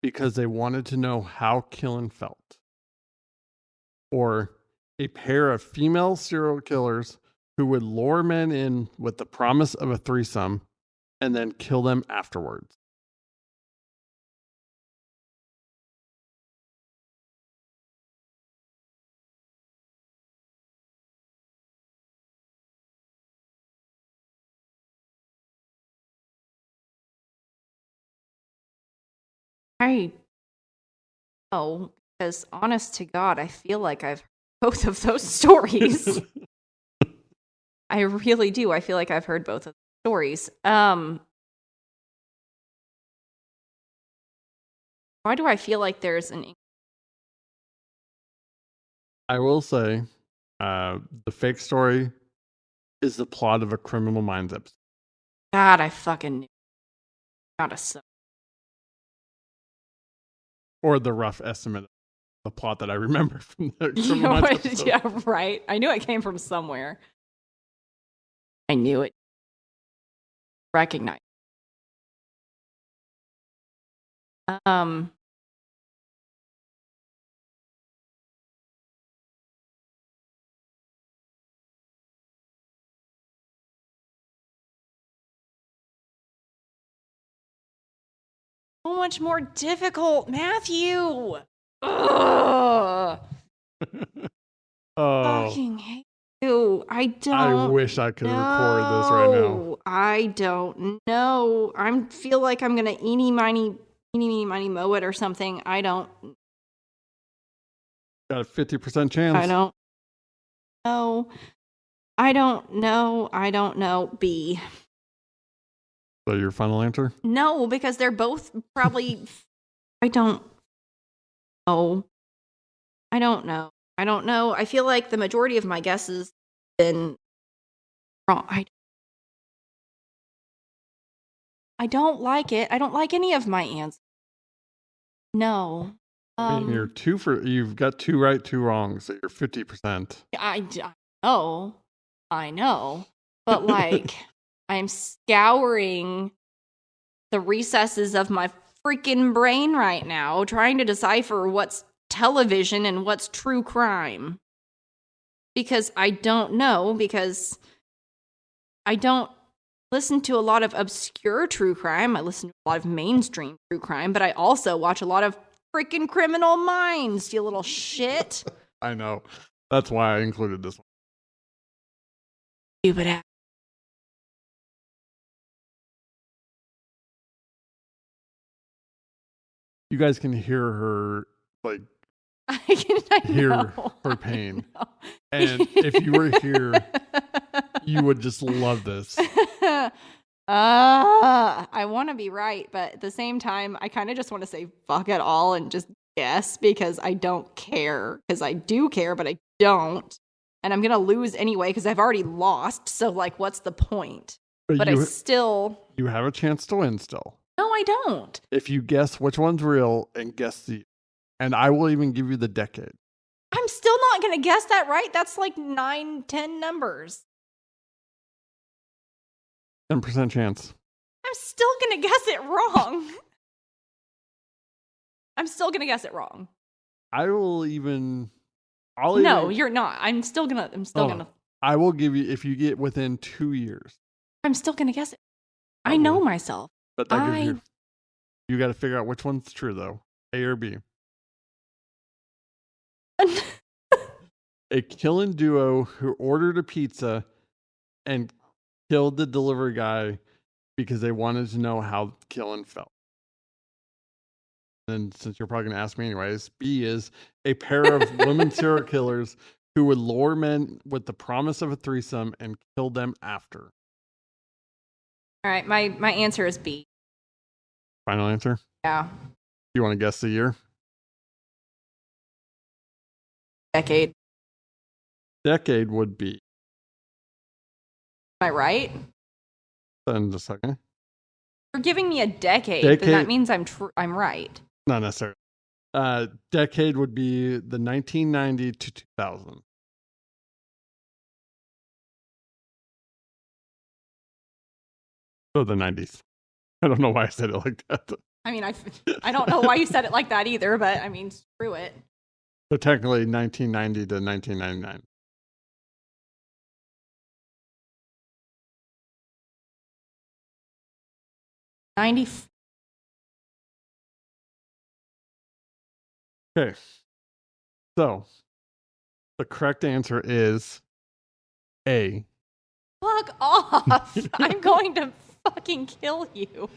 because they wanted to know how killing felt. Or a pair of female serial killers who would lure men in with the promise of a threesome and then kill them afterwards. Because honest to God, I feel like I've heard both of those stories. I really do. I feel like I've heard both of the stories. Why do I feel like there's an... I will say, the fake story is the plot of a Criminal Minds episode. God, I fucking knew. Gotta suck. Or the rough estimate of the plot that I remember from the Criminal Minds episode. Yeah, right. I knew it came from somewhere. I knew it. Recognize. So much more difficult, Matthew. Ugh. Oh, Fucking hate you. I wish I could record this right now. I don't know. I feel like I'm gonna eeny miny moe it or something. I don't. Got a 50% chance. I don't know. I don't know. B. So your final answer? No, because they're both probably. I don't know. I don't know. I feel like the majority of my guesses been wrong. I don't like it. I don't like any of my answers. No. I mean, you've got 2 right, 2 wrong, so you're 50%. I know. But like, I'm scouring the recesses of my freaking brain right now, trying to decipher what's television and what's true crime. Because I don't know, because I don't listen to a lot of obscure true crime. I listen to a lot of mainstream true crime, but I also watch a lot of freaking Criminal Minds, you little shit. I know. That's why I included this one. Stupid ass. You guys can hear her, like, I hear know. her pain. And if you were here, you would just love this. I want to be right, but at the same time, I kind of just want to say fuck it all and just guess because I don't care. Because I do care, but I don't. And I'm going to lose anyway because I've already lost. So, like, what's the point? But I still... You have a chance to win still. No, I don't. If you guess which one's real and guess the... And I will even give you the decade. I'm still not going to guess that right. That's like 9-10 numbers. 10% chance. I'm still gonna guess it wrong. I'm still gonna guess it wrong. I'll even You're not. I'm still gonna. I will give you, if you get within 2 years. I'm still gonna guess it. I know myself. But that gives you got to figure out which one's true though, A or B. A killing duo who ordered a pizza and killed the delivery guy because they wanted to know how killing felt. And since you're probably going to ask me anyways, B is a pair of women serial killers who would lure men with the promise of a threesome and kill them after. All right, my answer is B. Final answer? Yeah. You want to guess the year? Decade. Decade would be. Am I right? In a second. You're giving me a decade. Then that means I'm right. Not necessarily. Decade would be the 1990 to 2000. So the 90s. I don't know why I said it like that. I mean, I don't know why you said it like that either, but I mean, screw it. So technically 1990 to 1999. Okay. So the correct answer is A. Fuck off. I'm going to fucking kill you.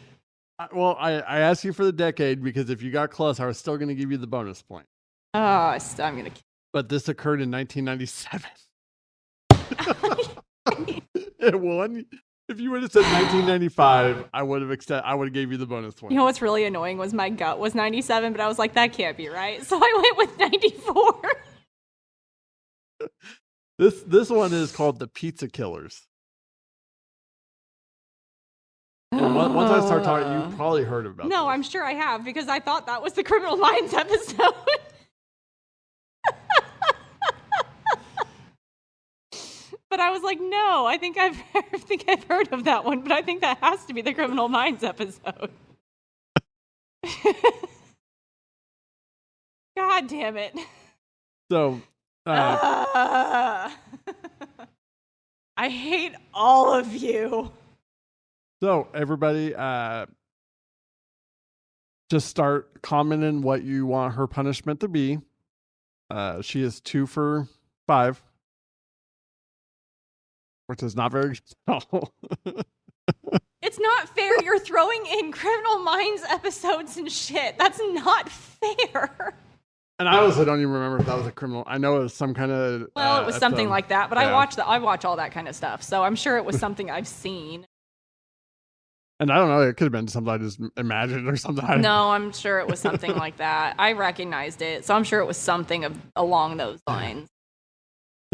Well, I asked you for the decade because if you got close, I was still going to give you the bonus point. Oh, I'm going to kill you. But this occurred in 1997. It won. If you would have said 1995, I would have gave you the bonus point. You know what's really annoying was my gut was 97, but I was like, that can't be right. So I went with 94. This one is called The Pizza Killers. And once I start talking, you probably heard about No, this. I'm sure I have because I thought that was the Criminal Minds episode. But I was like, no, I think I've heard of that one, but I think that has to be the Criminal Minds episode. God damn it. So, I hate all of you. So everybody, just start commenting what you want her punishment to be. She is 2 for 5. Which is not very good. It's not fair. You're throwing in Criminal Minds episodes and shit. That's not fair. And I honestly don't even remember if that was a criminal. I know it was some kind of. Well, it was something like that. But yeah. I watch all that kind of stuff, so I'm sure it was something I've seen. And I don't know. It could have been something I just imagined or something. No, I'm sure it was something like that. I recognized it, so I'm sure it was something along those lines.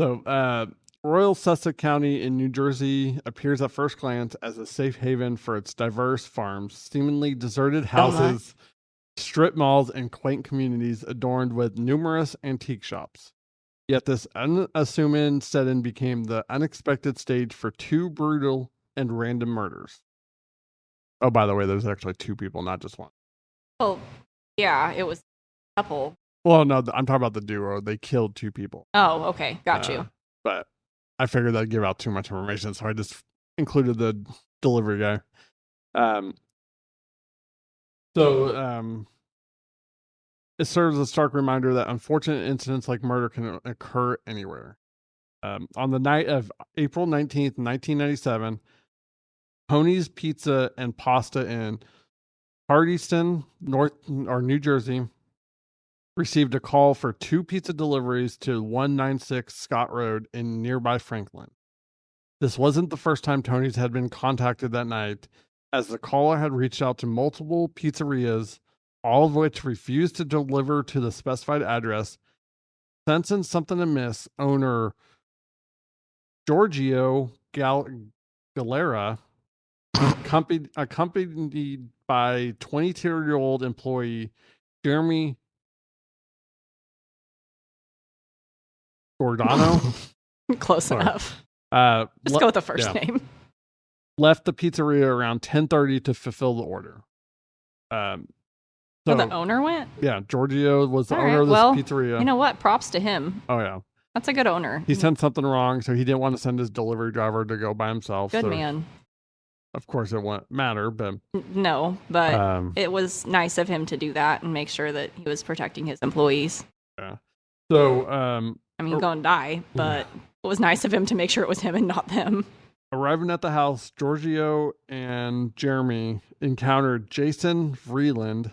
So, Royal Sussex County in New Jersey appears at first glance as a safe haven for its diverse farms, seemingly deserted houses, strip malls, and quaint communities adorned with numerous antique shops. Yet this unassuming setting became the unexpected stage for 2 brutal and random murders. Oh, by the way, there's actually 2 people, not just one. Oh, yeah, it was a couple. Well, no, I'm talking about the duo. They killed 2 people. Oh, okay. Got you. But I figured that'd give out too much information, so I just included the delivery guy. It serves as a stark reminder that unfortunate incidents like murder can occur anywhere. On the night of April 19th, 1997, Tony's Pizza and Pasta in Hardyston, New Jersey, received a call for 2 pizza deliveries to 196 Scott Road in nearby Franklin. This wasn't the first time Tony's had been contacted that night, as the caller had reached out to multiple pizzerias, all of which refused to deliver to the specified address. Sensing something amiss, owner Giorgio Galera, accompanied by 22-year-old employee Jeremy Giordano. Close enough. Just go with the first name. left the pizzeria around 10:30 to fulfill the order. So the owner went? Yeah, Giorgio was the All owner right, of this well, pizzeria. You know what? Props to him. Oh yeah, That's a good owner. he sent something wrong, so he didn't want to send his delivery driver to go by himself. Good so man. Of course, it won't matter, but No, but it was nice of him to do that and make sure that he was protecting his employees. Yeah. So, I mean, gonna die, but it was nice of him to make sure it was him and not them. Arriving at the house, Giorgio and Jeremy encountered Jason Vreeland,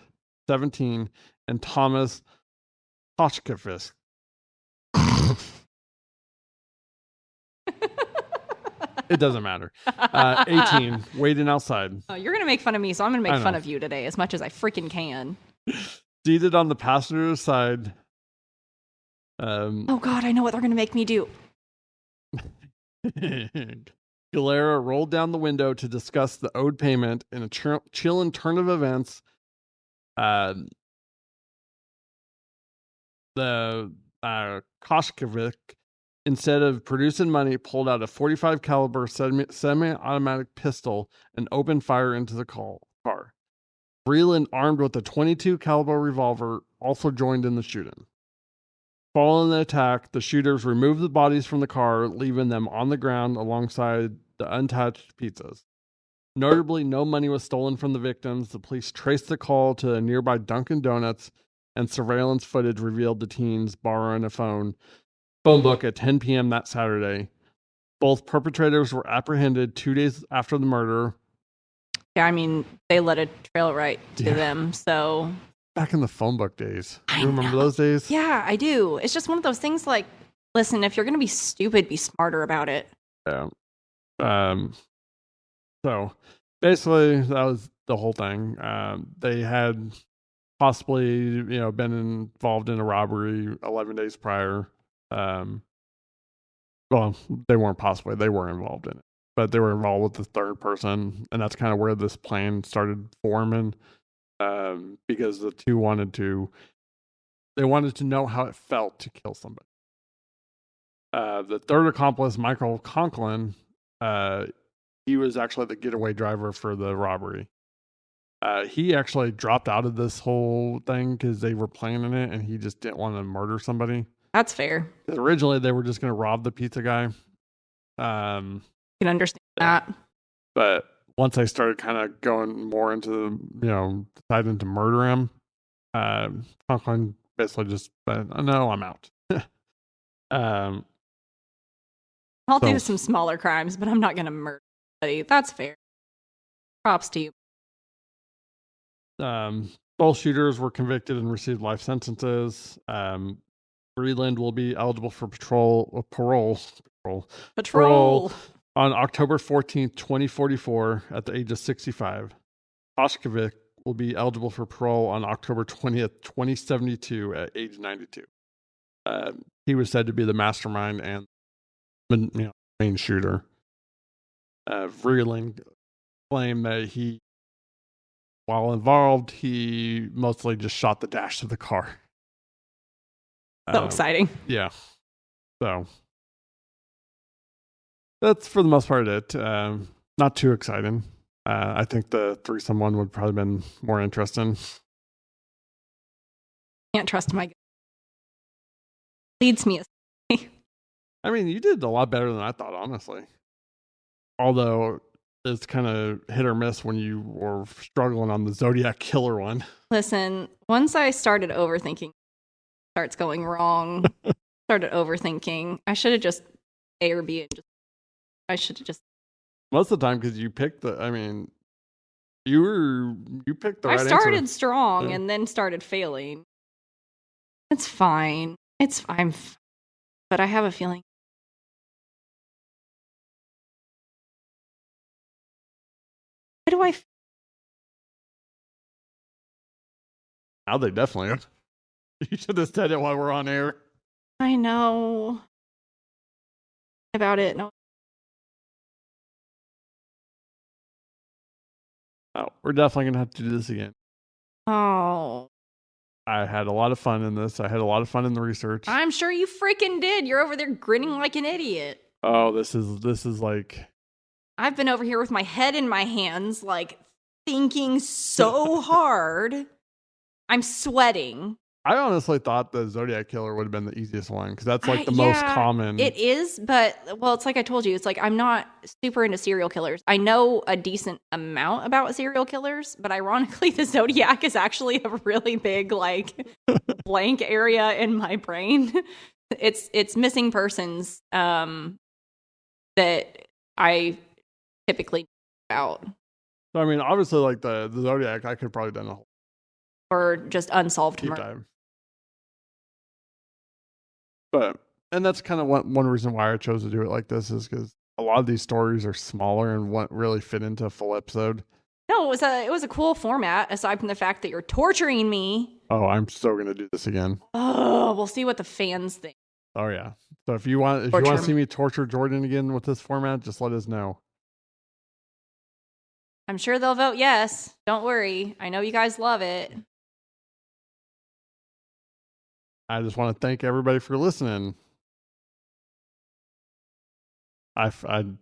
17, and Thomas Hochkevich. It doesn't matter. 18, waiting outside. Oh, you're going to make fun of me, so I'm going to make fun of you today as much as I freaking can. Seated on the passenger side. Oh, God, I know what they're going to make me do. Galera rolled down the window to discuss the owed payment in a chill turn of events. The Koshkovic, instead of producing money, pulled out a 45 caliber semi-automatic pistol and opened fire into the car. Vreeland, armed with a 22 caliber revolver, also joined in the shooting. Following the attack, the shooters removed the bodies from the car, leaving them on the ground alongside the untouched pizzas. Notably, no money was stolen from the victims. The police traced the call to a nearby Dunkin' Donuts, and surveillance footage revealed the teens borrowing a phone book at 10 p.m. that Saturday. Both perpetrators were apprehended 2 days after the murder. Yeah, I mean, they let it trail right to them, so... Back in the phone book days. You remember those days? Yeah, I do. It's just one of those things like, listen, if you're going to be stupid, be smarter about it. Yeah. So basically, that was the whole thing. They had possibly, been involved in a robbery 11 days prior. Well, they weren't possibly. They were involved in it. But they were involved with the third person. And that's kind of where this plan started forming. Because the two wanted to know how it felt to kill somebody. The third accomplice, Michael Conklin, he was actually the getaway driver for the robbery. He actually dropped out of this whole thing because they were planning it, and he just didn't want to murder somebody. That's fair. Originally, they were just going to rob the pizza guy. You can understand that. But once I started kind of going more into, deciding to murder him, Conklin basically just said, no, I'm out. I'll do some smaller crimes, but I'm not going to murder somebody. That's fair. Props to you. Both shooters were convicted and received life sentences. Vreeland will be eligible for parole on October 14th, 2044 at the age of 65. Koshkovic will be eligible for parole on October 20th, 2072 at age 92. He was said to be the mastermind and main shooter. Vreeland claimed that while involved, he mostly just shot the dash of the car. So exciting. Yeah. So that's for the most part it. Not too exciting. I think the threesome one would probably been more interesting. Can't trust my leads me astray. I mean, you did a lot better than I thought, honestly. Although it's kind of hit or miss when you were struggling on the Zodiac Killer one. Listen, once I started overthinking, starts going wrong. Started overthinking. I should have just A or B and I should have just. Most of the time, because you picked you picked the right answer. I started strong and then started failing. It's fine. But I have a feeling. Why do I? Now they definitely are. You should have said it while we're on air. I know. About it. No. Oh, we're definitely going to have to do this again. Oh. I had a lot of fun in this. I had a lot of fun in the research. I'm sure you freaking did. You're over there grinning like an idiot. Oh, this is like I've been over here with my head in my hands, like thinking so hard. I'm sweating. I honestly thought the Zodiac Killer would have been the easiest one because that's like the most common. It is, but well, it's like I told you, it's like I'm not super into serial killers. I know a decent amount about serial killers, but ironically, the Zodiac is actually a really big like blank area in my brain. It's missing persons that I typically about, So, I mean, obviously, like the Zodiac, I could probably done a whole or just unsolved deep murder. dive. But and that's kind of one reason why I chose to do it like this is because a lot of these stories are smaller and won't really fit into a full episode. No, it was a cool format. Aside from the fact that you're torturing me. Oh, I'm so gonna do this again. Oh, we'll see what the fans think. Oh yeah. So if you want to see me torture Jordan again with this format, just let us know. I'm sure they'll vote yes. Don't worry. I know you guys love it. I just want to thank everybody for listening. I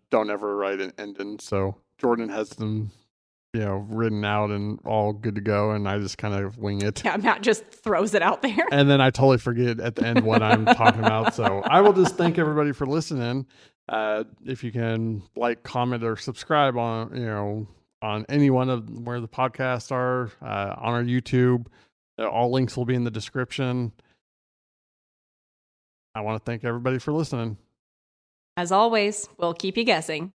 don't ever write an ending, so Jordan has them, written out and all good to go, and I just kind of wing it. Yeah, Matt just throws it out there. And then I totally forget at the end what I'm talking about. So I will just thank everybody for listening. If you can like, comment, or subscribe on any one of where the podcasts are, on our YouTube, all links will be in the description. I want to thank everybody for listening. As always, we'll keep you guessing.